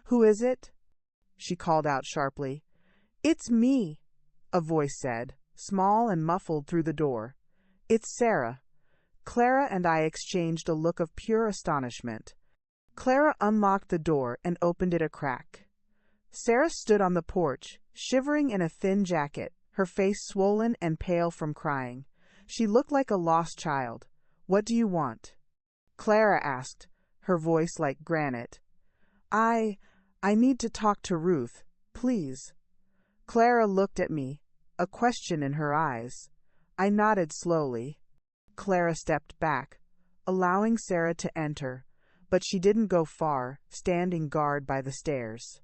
"Who is it?" she called out sharply. "It's me," a voice said, small and muffled through the door. "It's Sarah." Clara and I exchanged a look of pure astonishment. Clara unlocked the door and opened it a crack. Sarah stood on the porch, shivering in a thin jacket, her face swollen and pale from crying. She looked like a lost child. "What do you want?" Clara asked, her voice like granite. I need to talk to Ruth, please." Clara looked at me, a question in her eyes. I nodded slowly. Clara stepped back, allowing Sarah to enter, but she didn't go far, standing guard by the stairs.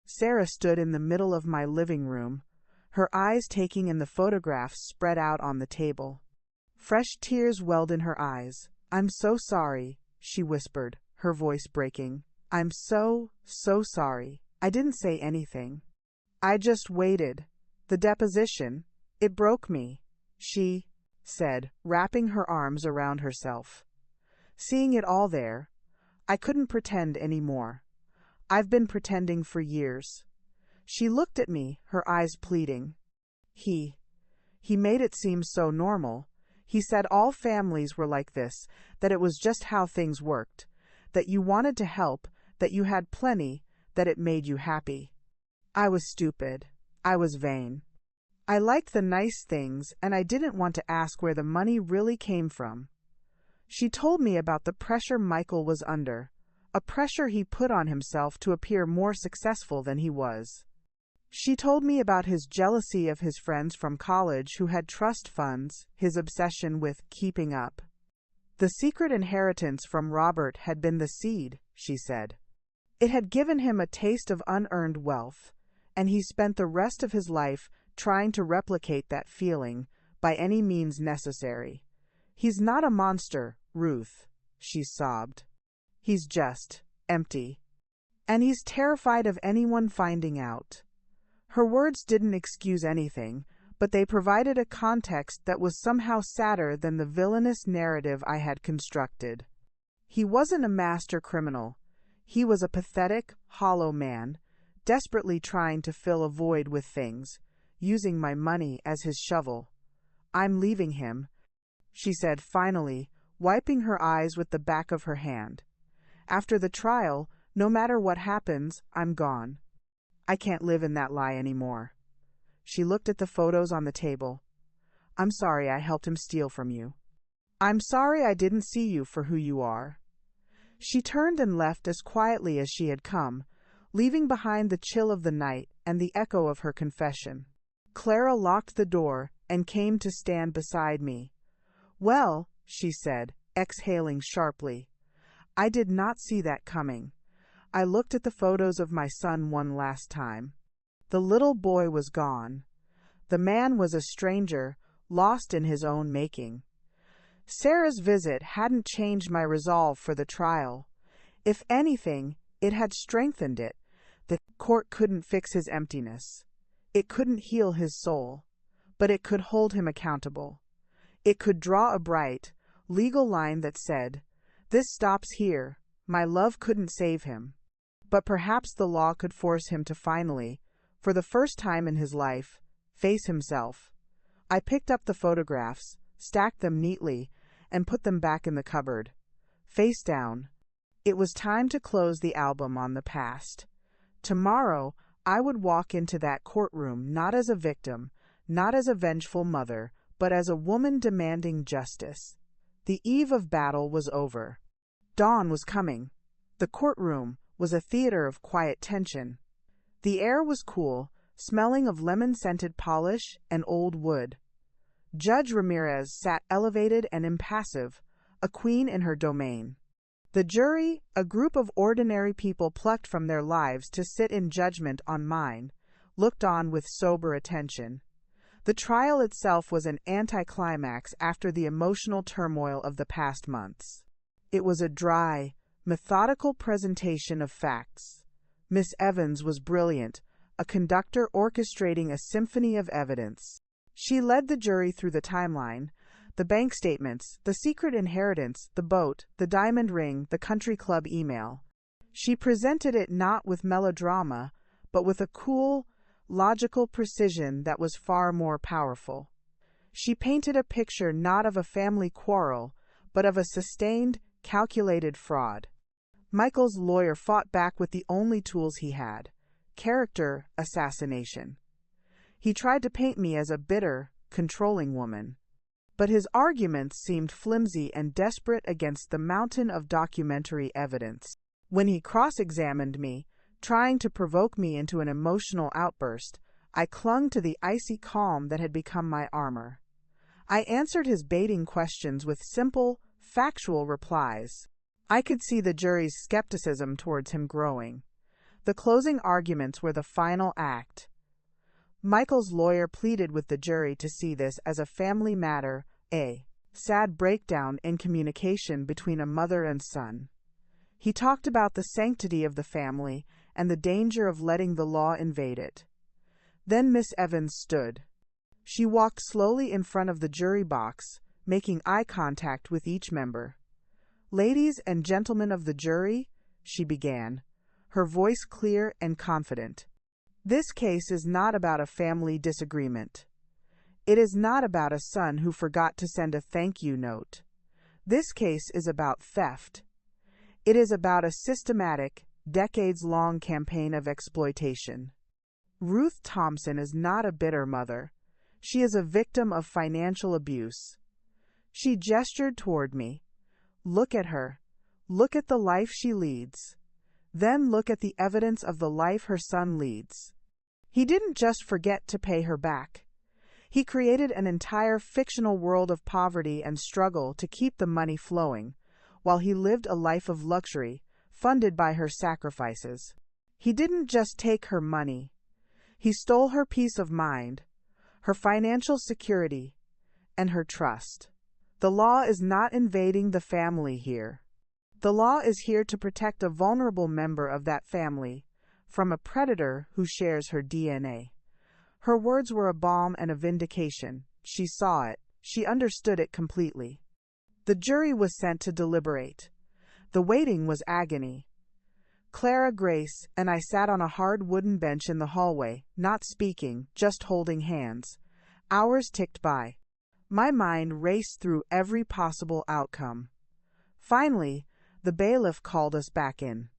Sarah stood in the middle of my living room, her eyes taking in the photographs spread out on the table. Fresh tears welled in her eyes. "I'm so sorry," she whispered, her voice breaking. "I'm so sorry. I didn't say anything. I just waited. The deposition, it broke me," she said, wrapping her arms around herself. "Seeing it all there, I couldn't pretend any more. I've been pretending for years." She looked at me, her eyes pleading. He made it seem so normal. He said all families were like this, that it was just how things worked, that you wanted to help, that you had plenty, that it made you happy. I was stupid. I was vain. I liked the nice things, and I didn't want to ask where the money really came from. She told me about the pressure Michael was under, a pressure he put on himself to appear more successful than he was. She told me about his jealousy of his friends from college who had trust funds, his obsession with keeping up. The secret inheritance from Robert had been the seed, she said. It had given him a taste of unearned wealth, and he spent the rest of his life trying to replicate that feeling by any means necessary. "He's not a monster, Ruth," she sobbed. "He's just empty. And he's terrified of anyone finding out." Her words didn't excuse anything, but they provided a context that was somehow sadder than the villainous narrative I had constructed. He wasn't a master criminal. He was a pathetic, hollow man, desperately trying to fill a void with things, using my money as his shovel. "I'm leaving him," she said finally, wiping her eyes with the back of her hand. "After the trial, no matter what happens, I'm gone. I can't live in that lie anymore." She looked at the photos on the table. "I'm sorry I helped him steal from you. I'm sorry I didn't see you for who you are." She turned and left as quietly as she had come, leaving behind the chill of the night and the echo of her confession. Clara locked the door and came to stand beside me. "Well," she said, exhaling sharply, "I did not see that coming." I looked at the photos of my son one last time. The little boy was gone. The man was a stranger, lost in his own making. Sarah's visit hadn't changed my resolve for the trial. If anything, it had strengthened it. The court couldn't fix his emptiness. It couldn't heal his soul. But it could hold him accountable. It could draw a bright, legal line that said, "This stops here. My love couldn't save him." But perhaps the law could force him to finally, for the first time in his life, face himself. I picked up the photographs, stacked them neatly, and put them back in the cupboard. Face down. It was time to close the album on the past. Tomorrow, I would walk into that courtroom not as a victim, not as a vengeful mother, but as a woman demanding justice. The eve of battle was over. Dawn was coming. The courtroom was a theater of quiet tension. The air was cool, smelling of lemon-scented polish and old wood. Judge Ramirez sat elevated and impassive, a queen in her domain. The jury, a group of ordinary people plucked from their lives to sit in judgment on mine, looked on with sober attention. The trial itself was an anticlimax after the emotional turmoil of the past months. It was a dry, methodical presentation of facts. Miss Evans was brilliant, a conductor orchestrating a symphony of evidence. She led the jury through the timeline, the bank statements, the secret inheritance, the boat, the diamond ring, the country club email. She presented it not with melodrama, but with a cool, logical precision that was far more powerful. She painted a picture not of a family quarrel, but of a sustained, calculated fraud. Michael's lawyer fought back with the only tools he had: character assassination. He tried to paint me as a bitter, controlling woman. But his arguments seemed flimsy and desperate against the mountain of documentary evidence. When he cross-examined me, trying to provoke me into an emotional outburst, I clung to the icy calm that had become my armor. I answered his baiting questions with simple, factual replies. I could see the jury's skepticism towards him growing. The closing arguments were the final act. Michael's lawyer pleaded with the jury to see this as a family matter, a sad breakdown in communication between a mother and son. He talked about the sanctity of the family and the danger of letting the law invade it. Then Miss Evans stood. She walked slowly in front of the jury box, making eye contact with each member. "Ladies and gentlemen of the jury," she began, her voice clear and confident. "This case is not about a family disagreement. It is not about a son who forgot to send a thank you note. This case is about theft. It is about a systematic, decades-long campaign of exploitation. Ruth Thompson is not a bitter mother. She is a victim of financial abuse." She gestured toward me. "Look at her. Look at the life she leads. Then look at the evidence of the life her son leads." He didn't just forget to pay her back. He created an entire fictional world of poverty and struggle to keep the money flowing, while he lived a life of luxury, funded by her sacrifices. He didn't just take her money. He stole her peace of mind, her financial security, and her trust. The law is not invading the family here. The law is here to protect a vulnerable member of that family from a predator who shares her DNA. Her words were a balm and a vindication. She saw it. She understood it completely. The jury was sent to deliberate. The waiting was agony. Clara, Grace, and I sat on a hard wooden bench in the hallway, not speaking, just holding hands. Hours ticked by. My mind raced through every possible outcome. Finally, the bailiff called us back in.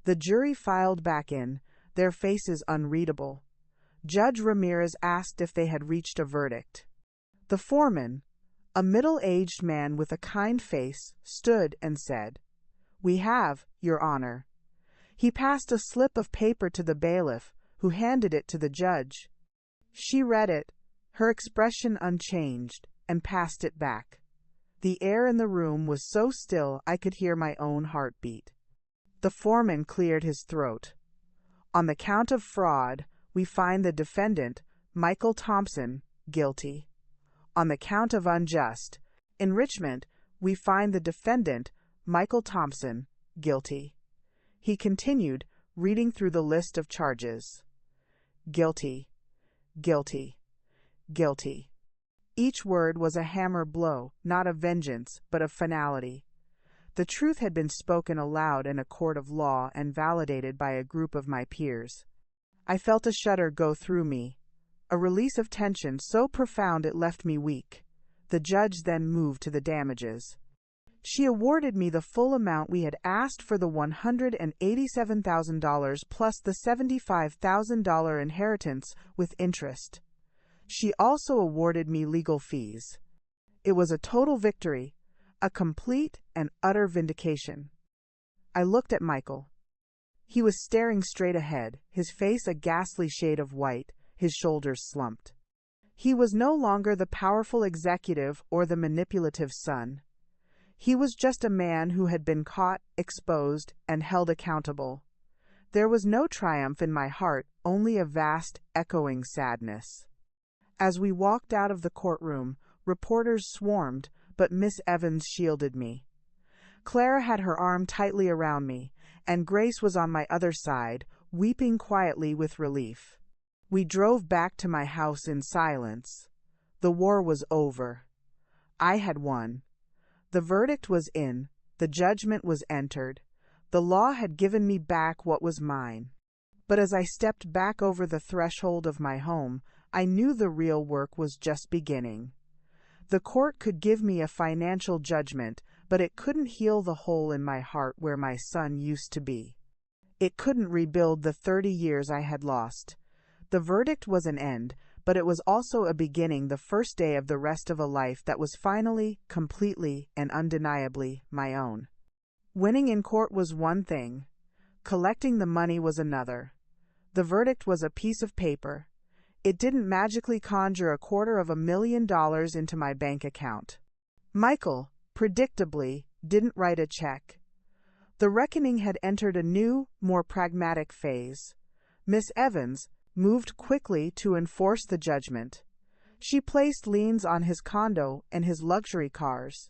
The jury filed back in, their faces unreadable. Judge Ramirez asked if they had reached a verdict. The foreman, a middle-aged man with a kind face, stood and said, "We have, Your Honor." He passed a slip of paper to the bailiff, who handed it to the judge. She read it, her expression unchanged, and passed it back. The air in the room was so still I could hear my own heartbeat. The foreman cleared his throat. "On the count of fraud, we find the defendant, Michael Thompson, guilty. On the count of unjust enrichment, we find the defendant, Michael Thompson, guilty." He continued, reading through the list of charges. "Guilty, guilty, guilty." Each word was a hammer blow, not of vengeance, but of finality. The truth had been spoken aloud in a court of law and validated by a group of my peers. I felt a shudder go through me, a release of tension so profound it left me weak. The judge then moved to the damages. She awarded me the full amount we had asked for the $187,000 plus the $75,000 inheritance with interest. She also awarded me legal fees. It was a total victory, a complete and utter vindication. I looked at Michael. He was staring straight ahead, his face a ghastly shade of white, his shoulders slumped. He was no longer the powerful executive or the manipulative son. He was just a man who had been caught, exposed, and held accountable. There was no triumph in my heart, only a vast, echoing sadness. As we walked out of the courtroom, reporters swarmed, but Miss Evans shielded me. Clara had her arm tightly around me, and Grace was on my other side, weeping quietly with relief. We drove back to my house in silence. The war was over. I had won. The verdict was in, the judgment was entered. The law had given me back what was mine. But as I stepped back over the threshold of my home, I knew the real work was just beginning. The court could give me a financial judgment, but it couldn't heal the hole in my heart where my son used to be. It couldn't rebuild the 30 years I had lost. The verdict was an end, but it was also a beginning, the first day of the rest of a life that was finally, completely, and undeniably my own. Winning in court was one thing. Collecting the money was another. The verdict was a piece of paper. It didn't magically conjure $250,000 into my bank account. Michael, predictably, didn't write a check. The reckoning had entered a new, more pragmatic phase. Miss Evans moved quickly to enforce the judgment. She placed liens on his condo and his luxury cars.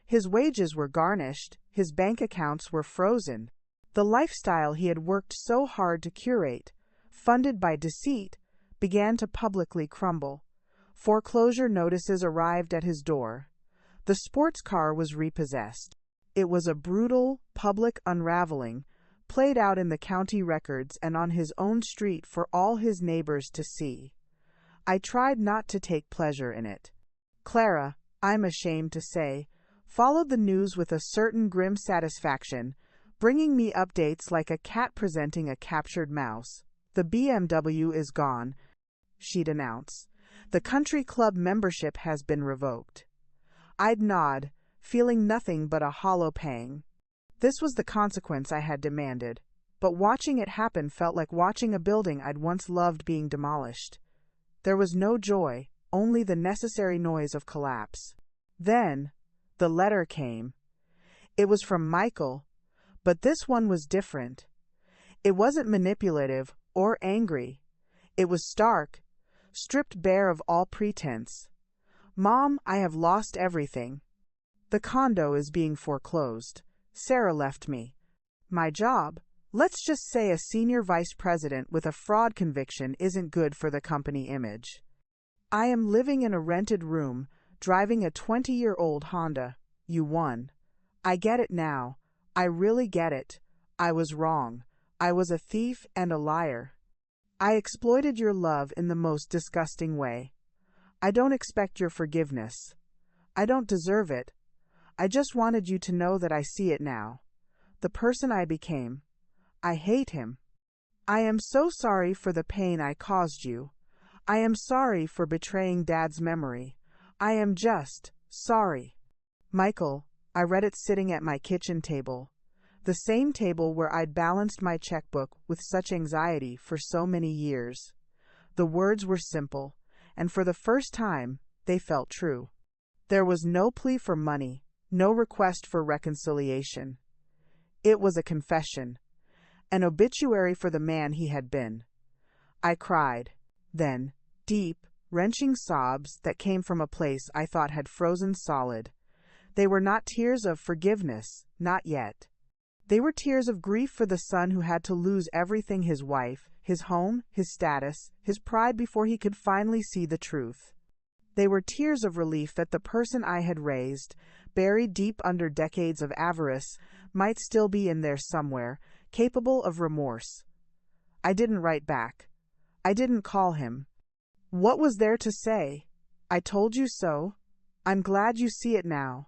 His wages were garnished, his bank accounts were frozen. The lifestyle he had worked so hard to curate, funded by deceit, began to publicly crumble. Foreclosure notices arrived at his door. The sports car was repossessed. It was a brutal, public unraveling, played out in the county records and on his own street for all his neighbors to see. I tried not to take pleasure in it. Clara, I'm ashamed to say, followed the news with a certain grim satisfaction, bringing me updates like a cat presenting a captured mouse. The BMW is gone, she'd announce. The country club membership has been revoked. I'd nod, feeling nothing but a hollow pang. This was the consequence I had demanded, but watching it happen felt like watching a building I'd once loved being demolished. There was no joy, only the necessary noise of collapse. Then, the letter came. It was from Michael, but this one was different. It wasn't manipulative or angry. It was stark, stripped bare of all pretense. Mom, I have lost everything. The condo is being foreclosed. Sarah left me. My job, let's just say a senior vice president with a fraud conviction, isn't good for the company image. I am living in a rented room, driving a 20-year-old Honda. You won. I get it now. I really get it. I was wrong. I was a thief and a liar. I exploited your love in the most disgusting way. I don't expect your forgiveness. I don't deserve it. I just wanted you to know that I see it now. The person I became. I hate him. I am so sorry for the pain I caused you. I am sorry for betraying Dad's memory. I am just sorry. Michael, I read it sitting at my kitchen table. The same table where I'd balanced my checkbook with such anxiety for so many years. The words were simple, and for the first time, they felt true. There was no plea for money, no request for reconciliation. It was a confession, an obituary for the man he had been. I cried. Then, deep, wrenching sobs that came from a place I thought had frozen solid. They were not tears of forgiveness, not yet. They were tears of grief for the son who had to lose everything: his wife, his home, his status, his pride before he could finally see the truth. They were tears of relief that the person I had raised, buried deep under decades of avarice, might still be in there somewhere, capable of remorse. I didn't write back. I didn't call him. What was there to say? I told you so. I'm glad you see it now.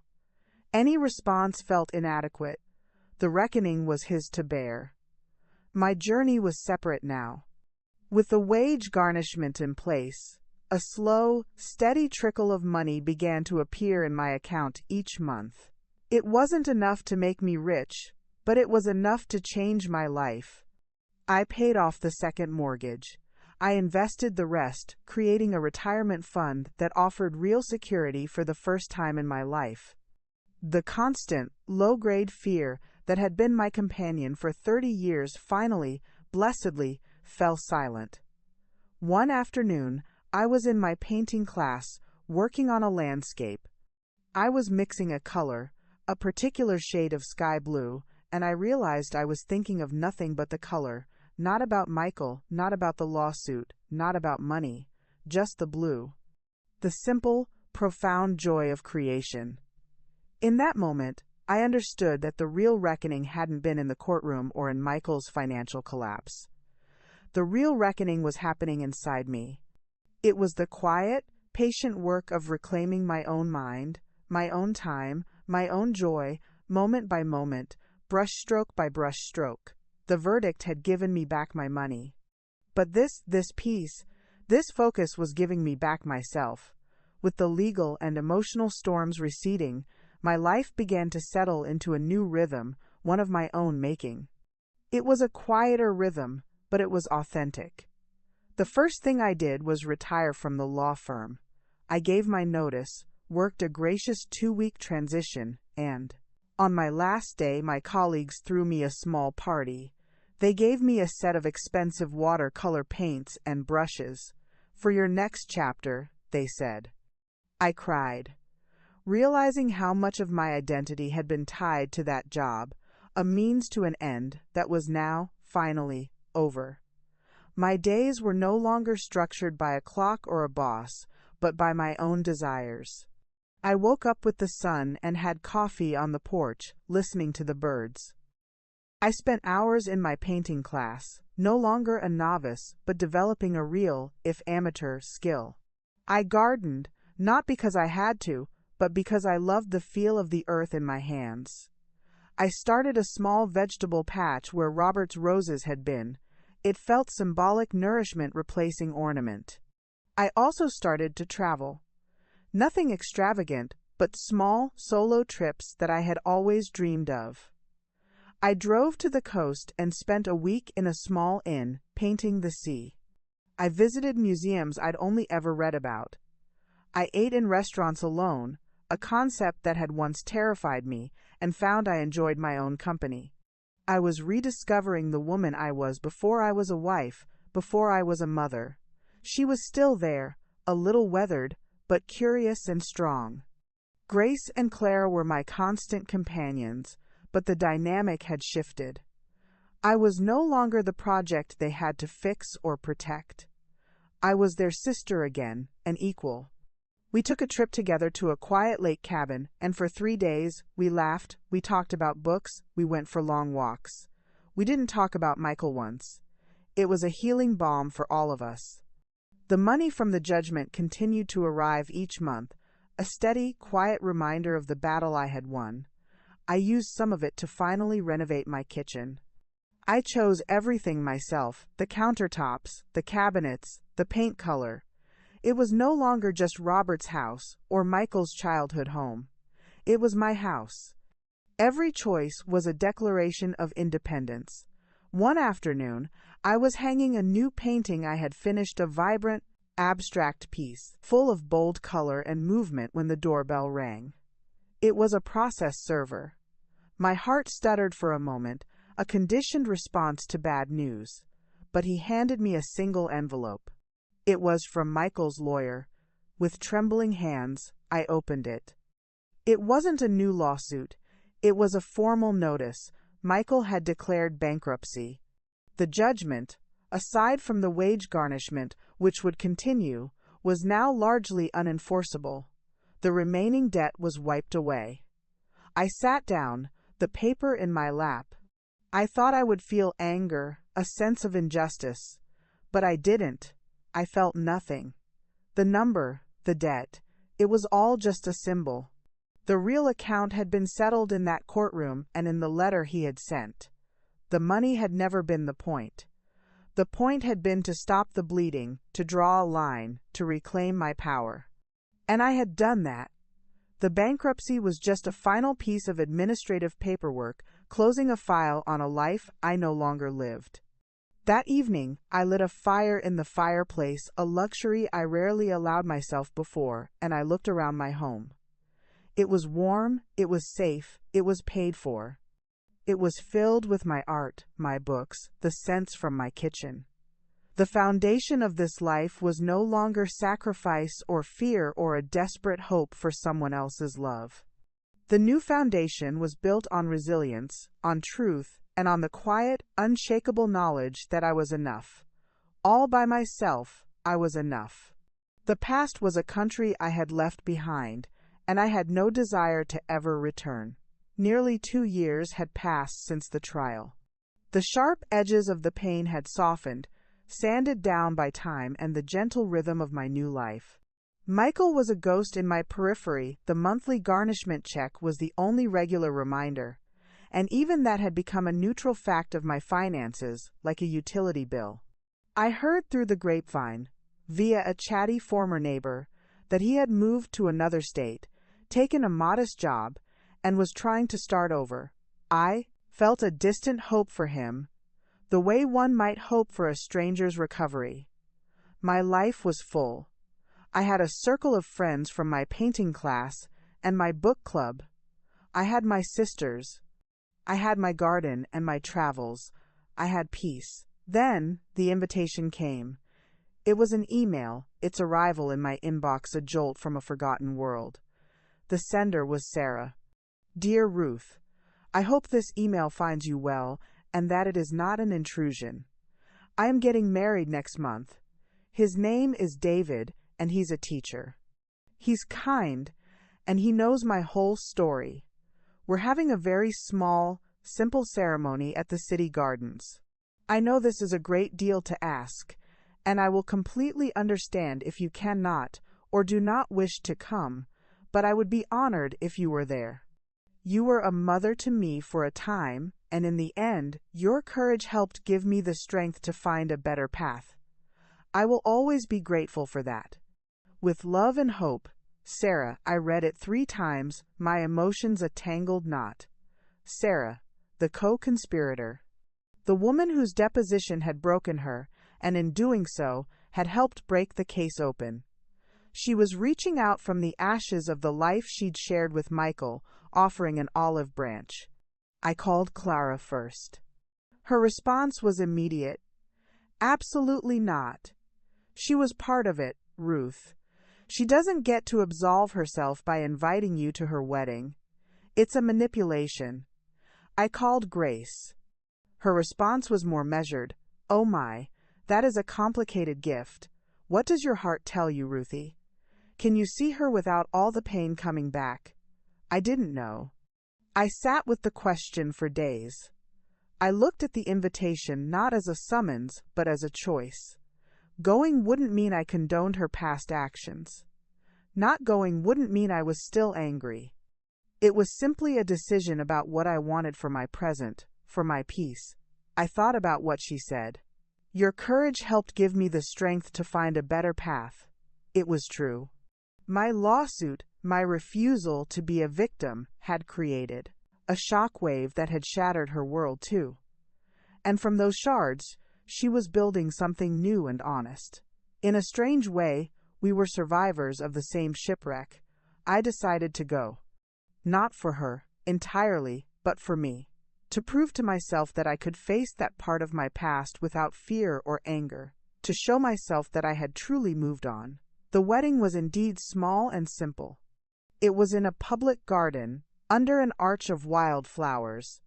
Any response felt inadequate. The reckoning was his to bear. My journey was separate now. With the wage garnishment in place, a slow, steady trickle of money began to appear in my account each month. It wasn't enough to make me rich, but it was enough to change my life. I paid off the second mortgage. I invested the rest, creating a retirement fund that offered real security for the first time in my life. The constant, low-grade fear that had been my companion for 30 years finally, blessedly, fell silent. One afternoon, I was in my painting class, working on a landscape. I was mixing a color, a particular shade of sky blue, and I realized I was thinking of nothing but the color, Not about Michael, not about the lawsuit, not about money, just the blue. The simple, profound joy of creation. In that moment, I understood that the real reckoning hadn't been in the courtroom or in Michael's financial collapse. The real reckoning was happening inside me. It was the quiet, patient work of reclaiming my own mind, my own time, my own joy, moment by moment, brushstroke by brushstroke. The verdict had given me back my money. But this peace, this focus was giving me back myself. With the legal and emotional storms receding, my life began to settle into a new rhythm, one of my own making. It was a quieter rhythm, but it was authentic. The first thing I did was retire from the law firm. I gave my notice, worked a gracious 2-week transition, and on my last day my colleagues threw me a small party. They gave me a set of expensive watercolor paints and brushes. "For your next chapter," they said. I cried, realizing how much of my identity had been tied to that job, a means to an end that was now, finally, over. My days were no longer structured by a clock or a boss, but by my own desires. I woke up with the sun and had coffee on the porch, listening to the birds. I spent hours in my painting class, no longer a novice, but developing a real, if amateur, skill. I gardened, not because I had to, but because I loved the feel of the earth in my hands. I started a small vegetable patch where Robert's roses had been. It felt symbolic nourishment replacing ornament. I also started to travel. Nothing extravagant, but small, solo trips that I had always dreamed of. I drove to the coast and spent a week in a small inn, painting the sea. I visited museums I'd only ever read about. I ate in restaurants alone, a concept that had once terrified me, and found I enjoyed my own company. I was rediscovering the woman I was before I was a wife, before I was a mother. She was still there, a little weathered, but curious and strong. Grace and Claire were my constant companions, but the dynamic had shifted. I was no longer the project they had to fix or protect. I was their sister again, an equal. We took a trip together to a quiet lake cabin, and for 3 days, we laughed, we talked about books, we went for long walks. We didn't talk about Michael once. It was a healing balm for all of us. The money from the judgment continued to arrive each month, a steady, quiet reminder of the battle I had won. I used some of it to finally renovate my kitchen. I chose everything myself, the countertops, the cabinets, the paint color. It was no longer just Robert's house or Michael's childhood home. It was my house. Every choice was a declaration of independence. One afternoon, I was hanging a new painting I had finished, a vibrant, abstract piece, full of bold color and movement, when the doorbell rang. It was a process server. My heart stuttered for a moment, a conditioned response to bad news. But he handed me a single envelope. It was from Michael's lawyer. With trembling hands, I opened it. It wasn't a new lawsuit. It was a formal notice. Michael had declared bankruptcy. The judgment, aside from the wage garnishment, which would continue, was now largely unenforceable. The remaining debt was wiped away. I sat down, the paper in my lap. I thought I would feel anger, a sense of injustice. But I didn't. I felt nothing. The number, the debt, it was all just a symbol. The real account had been settled in that courtroom and in the letter he had sent. The money had never been the point. The point had been to stop the bleeding, to draw a line, to reclaim my power. And I had done that. The bankruptcy was just a final piece of administrative paperwork, closing a file on a life I no longer lived. That evening, I lit a fire in the fireplace, a luxury I rarely allowed myself before, and I looked around my home. It was warm, it was safe, it was paid for. It was filled with my art, my books, the scents from my kitchen. The foundation of this life was no longer sacrifice or fear or a desperate hope for someone else's love. The new foundation was built on resilience, on truth, and on the quiet, unshakable knowledge that I was enough. All by myself, I was enough. The past was a country I had left behind, and I had no desire to ever return. Nearly 2 years had passed since the trial. The sharp edges of the pain had softened, sanded down by time and the gentle rhythm of my new life. Michael was a ghost in my periphery. The monthly garnishment check was the only regular reminder, and even that had become a neutral fact of my finances, like a utility bill. I heard through the grapevine, via a chatty former neighbor, that he had moved to another state, taken a modest job, and was trying to start over. I felt a distant hope for him, the way one might hope for a stranger's recovery. My life was full. I had a circle of friends from my painting class and my book club. I had my sisters. I had my garden and my travels. I had peace. Then the invitation came. It was an email, its arrival in my inbox a jolt from a forgotten world. The sender was Sarah. Dear Ruth, I hope this email finds you well and that it is not an intrusion. I am getting married next month. His name is David, and he's a teacher. He's kind, and he knows my whole story. We're having a very small, simple ceremony at the city gardens. I know this is a great deal to ask, and I will completely understand if you cannot or do not wish to come, but I would be honored if you were there. You were a mother to me for a time, and in the end, your courage helped give me the strength to find a better path. I will always be grateful for that. With love and hope, Sarah. I read it 3 times, my emotions a tangled knot. Sarah, the co-conspirator. The woman whose deposition had broken her, and in doing so, had helped break the case open. She was reaching out from the ashes of the life she'd shared with Michael, offering an olive branch. I called Clara first. Her response was immediate. Absolutely not. She was part of it, Ruth. She doesn't get to absolve herself by inviting you to her wedding. It's a manipulation. I called Grace. Her response was more measured. Oh my, that is a complicated gift. What does your heart tell you, Ruthie? Can you see her without all the pain coming back? I didn't know. I sat with the question for days. I looked at the invitation not as a summons, but as a choice. Going wouldn't mean I condoned her past actions. Not going wouldn't mean I was still angry. It was simply a decision about what I wanted for my present, for my peace. I thought about what she said. Your courage helped give me the strength to find a better path. It was true. My lawsuit, my refusal to be a victim, had created a shockwave that had shattered her world too. And from those shards, she was building something new and honest. In a strange way, we were survivors of the same shipwreck. I decided to go. Not for her, entirely, but for me. To prove to myself that I could face that part of my past without fear or anger. To show myself that I had truly moved on. The wedding was indeed small and simple. It was in a public garden, under an arch of wildflowers.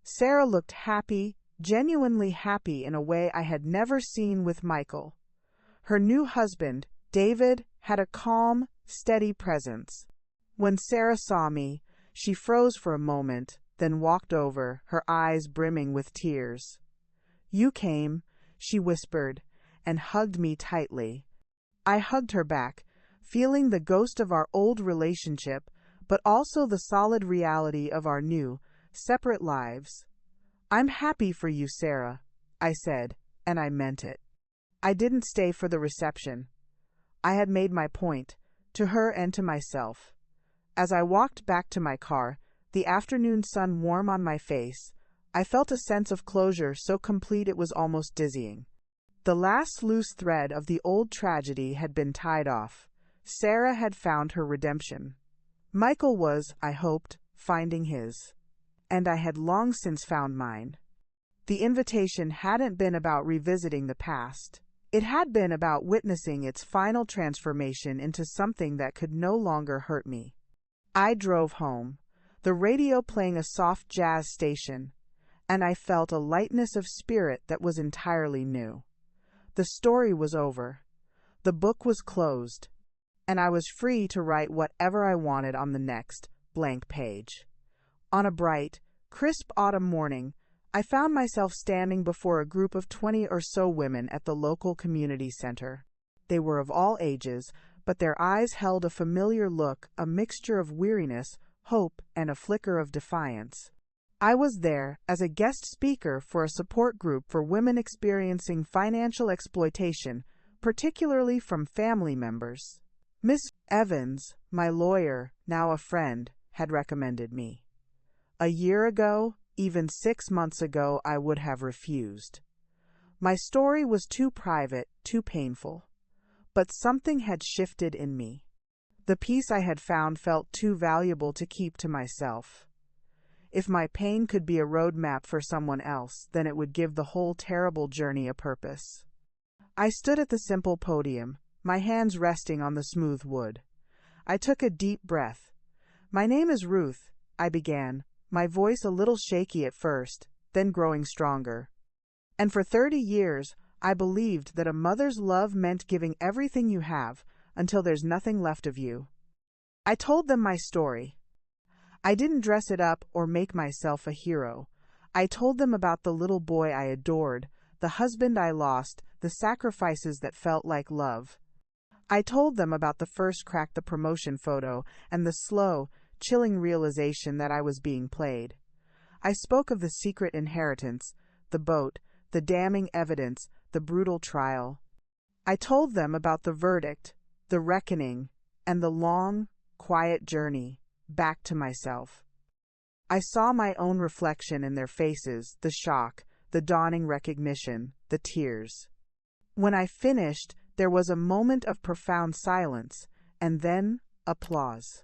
Sarah looked happy, genuinely happy in a way I had never seen with Michael. Her new husband, David, had a calm, steady presence. When Sarah saw me, she froze for a moment, then walked over, her eyes brimming with tears. You came, she whispered, and hugged me tightly. I hugged her back, feeling the ghost of our old relationship, but also the solid reality of our new, separate lives. I'm happy for you, Sarah, I said, and I meant it. I didn't stay for the reception. I had made my point, to her and to myself. As I walked back to my car, the afternoon sun warm on my face, I felt a sense of closure so complete it was almost dizzying. The last loose thread of the old tragedy had been tied off. Sarah had found her redemption. Michael was, I hoped, finding his. And I had long since found mine. The invitation hadn't been about revisiting the past. It had been about witnessing its final transformation into something that could no longer hurt me. I drove home, the radio playing a soft jazz station, and I felt a lightness of spirit that was entirely new. The story was over. The book was closed, and I was free to write whatever I wanted on the next blank page. On a bright, crisp autumn morning, I found myself standing before a group of 20 or so women at the local community center. They were of all ages, but their eyes held a familiar look, a mixture of weariness, hope, and a flicker of defiance. I was there as a guest speaker for a support group for women experiencing financial exploitation, particularly from family members. Miss Evans, my lawyer, now a friend, had recommended me. A year ago, even 6 months ago, I would have refused. My story was too private, too painful. But something had shifted in me. The peace I had found felt too valuable to keep to myself. If my pain could be a roadmap for someone else, then it would give the whole terrible journey a purpose. I stood at the simple podium, my hands resting on the smooth wood. I took a deep breath. "My name is Ruth," I began, my voice a little shaky at first, then growing stronger. "And for 30 years, I believed that a mother's love meant giving everything you have until there's nothing left of you." I told them my story. I didn't dress it up or make myself a hero. I told them about the little boy I adored, the husband I lost, the sacrifices that felt like love. I told them about the first crack the promotion photo and the slow, chilling realization that I was being played. I spoke of the secret inheritance, the boat, the damning evidence, the brutal trial. I told them about the verdict, the reckoning, and the long, quiet journey back to myself. I saw my own reflection in their faces, the shock, the dawning recognition, the tears. When I finished, there was a moment of profound silence, and then applause.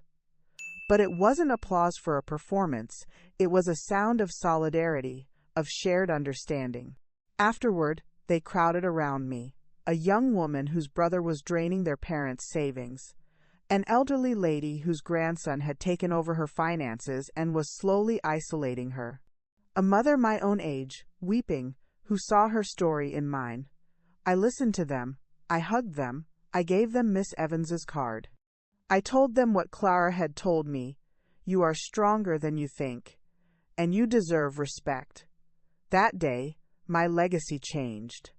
But it wasn't applause for a performance, it was a sound of solidarity, of shared understanding. Afterward, they crowded around me, a young woman whose brother was draining their parents' savings, an elderly lady whose grandson had taken over her finances and was slowly isolating her, a mother my own age, weeping, who saw her story in mine. I listened to them, I hugged them, I gave them Miss Evans's card. I told them what Clara had told me: "You are stronger than you think, and you deserve respect." That day, my legacy changed.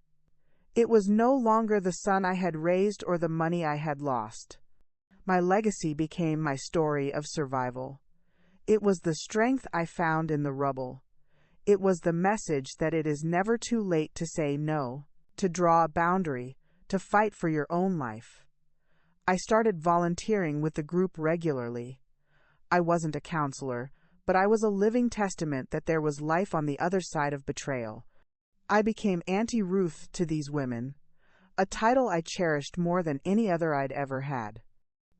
It was no longer the son I had raised or the money I had lost. My legacy became my story of survival. It was the strength I found in the rubble. It was the message that it is never too late to say no, to draw a boundary, to fight for your own life. I started volunteering with the group regularly. I wasn't a counselor, but I was a living testament that there was life on the other side of betrayal. I became Auntie Ruth to these women, a title I cherished more than any other I'd ever had.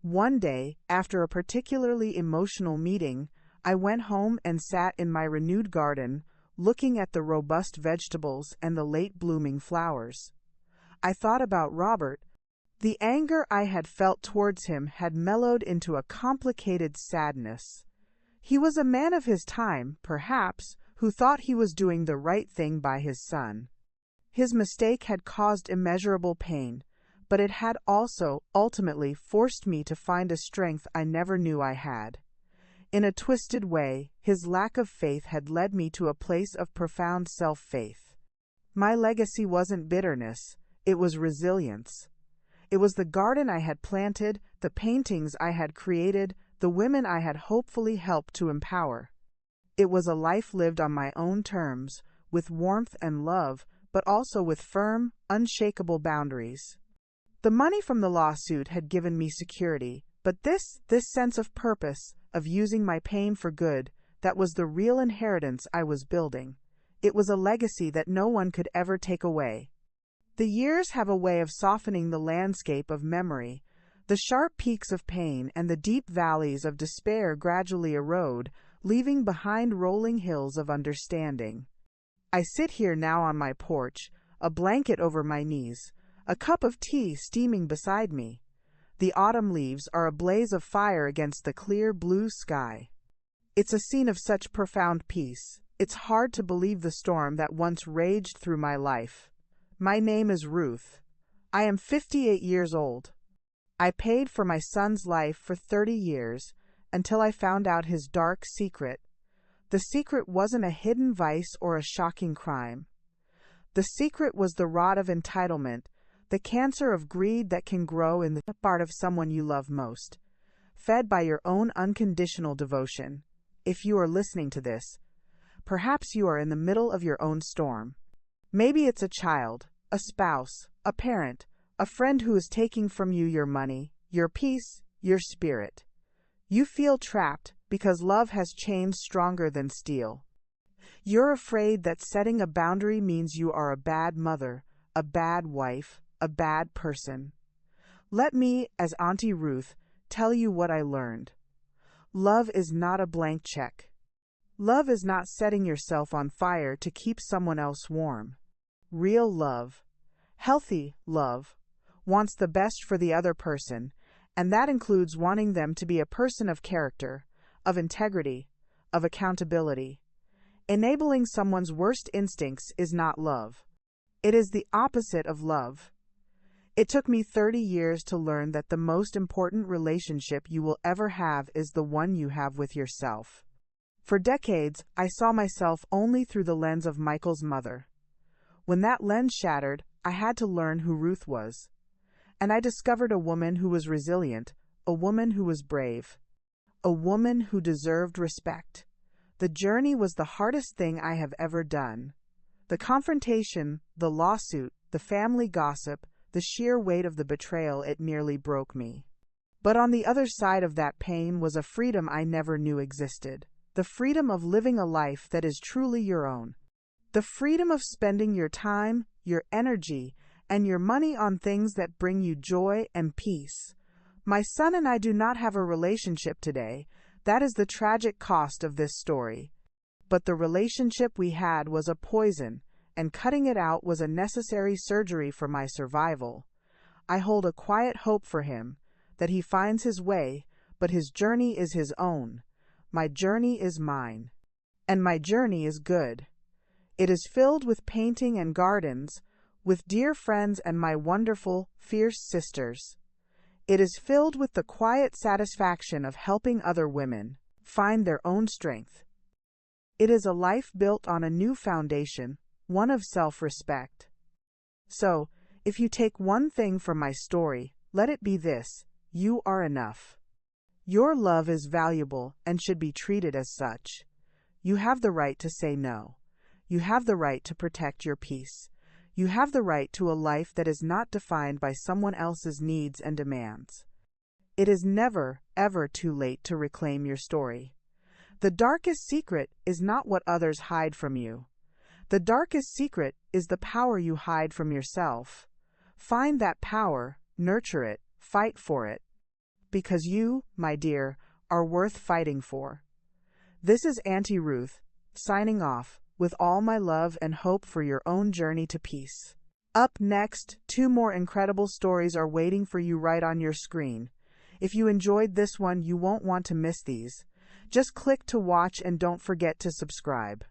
One day, after a particularly emotional meeting, I went home and sat in my renewed garden, looking at the robust vegetables and the late-blooming flowers. I thought about Robert. The anger I had felt towards him had mellowed into a complicated sadness. He was a man of his time, perhaps, who thought he was doing the right thing by his son. His mistake had caused immeasurable pain, but it had also, ultimately, forced me to find a strength I never knew I had. In a twisted way, his lack of faith had led me to a place of profound self-faith. My legacy wasn't bitterness, it was resilience. It was the garden I had planted, the paintings I had created, the women I had hopefully helped to empower. It was a life lived on my own terms, with warmth and love, but also with firm, unshakable boundaries. The money from the lawsuit had given me security, but this sense of purpose, of using my pain for good, that was the real inheritance I was building. It was a legacy that no one could ever take away. The years have a way of softening the landscape of memory. The sharp peaks of pain and the deep valleys of despair gradually erode, leaving behind rolling hills of understanding. I sit here now on my porch, a blanket over my knees, a cup of tea steaming beside me. The autumn leaves are a blaze of fire against the clear blue sky. It's a scene of such profound peace, It's hard to believe the storm that once raged through my life. My name is Ruth. I am 58 years old. I paid for my son's life for 30 years until I found out his dark secret. The secret wasn't a hidden vice or a shocking crime. The secret was the rot of entitlement, the cancer of greed that can grow in the heart of someone you love most, fed by your own unconditional devotion. If you are listening to this, perhaps you are in the middle of your own storm. Maybe it's a child, a spouse, a parent, a friend who is taking from you your money, your peace, your spirit. You feel trapped because love has chains stronger than steel. You're afraid that setting a boundary means you are a bad mother, a bad wife, a bad person. Let me, as Auntie Ruth, tell you what I learned. Love is not a blank check. Love is not setting yourself on fire to keep someone else warm. Real love, healthy love, wants the best for the other person, and that includes wanting them to be a person of character, of integrity, of accountability. Enabling someone's worst instincts is not love. It is the opposite of love. It took me 30 years to learn that the most important relationship you will ever have is the one you have with yourself. For decades, I saw myself only through the lens of Michael's mother. When that lens shattered, I had to learn who Ruth was. And I discovered a woman who was resilient, a woman who was brave, a woman who deserved respect. The journey was the hardest thing I have ever done. The confrontation, the lawsuit, the family gossip, the sheer weight of the betrayal, it nearly broke me. But on the other side of that pain was a freedom I never knew existed. The freedom of living a life that is truly your own. The freedom of spending your time, your energy, and your money on things that bring you joy and peace. My son and I do not have a relationship today. That is the tragic cost of this story. But the relationship we had was a poison, and cutting it out was a necessary surgery for my survival. I hold a quiet hope for him, that he finds his way, but his journey is his own. My journey is mine. And my journey is good. It is filled with painting and gardens, with dear friends and my wonderful, fierce sisters. It is filled with the quiet satisfaction of helping other women find their own strength. It is a life built on a new foundation, one of self-respect. So, if you take one thing from my story, let it be this: you are enough. Your love is valuable and should be treated as such. You have the right to say no. You have the right to protect your peace. You have the right to a life that is not defined by someone else's needs and demands. It is never, ever too late to reclaim your story. The darkest secret is not what others hide from you. The darkest secret is the power you hide from yourself. Find that power, nurture it, fight for it. Because you, my dear, are worth fighting for. This is Auntie Ruth, signing off, with all my love and hope for your own journey to peace. Up next, 2 more incredible stories are waiting for you right on your screen. If you enjoyed this one, you won't want to miss these. Just click to watch and don't forget to subscribe.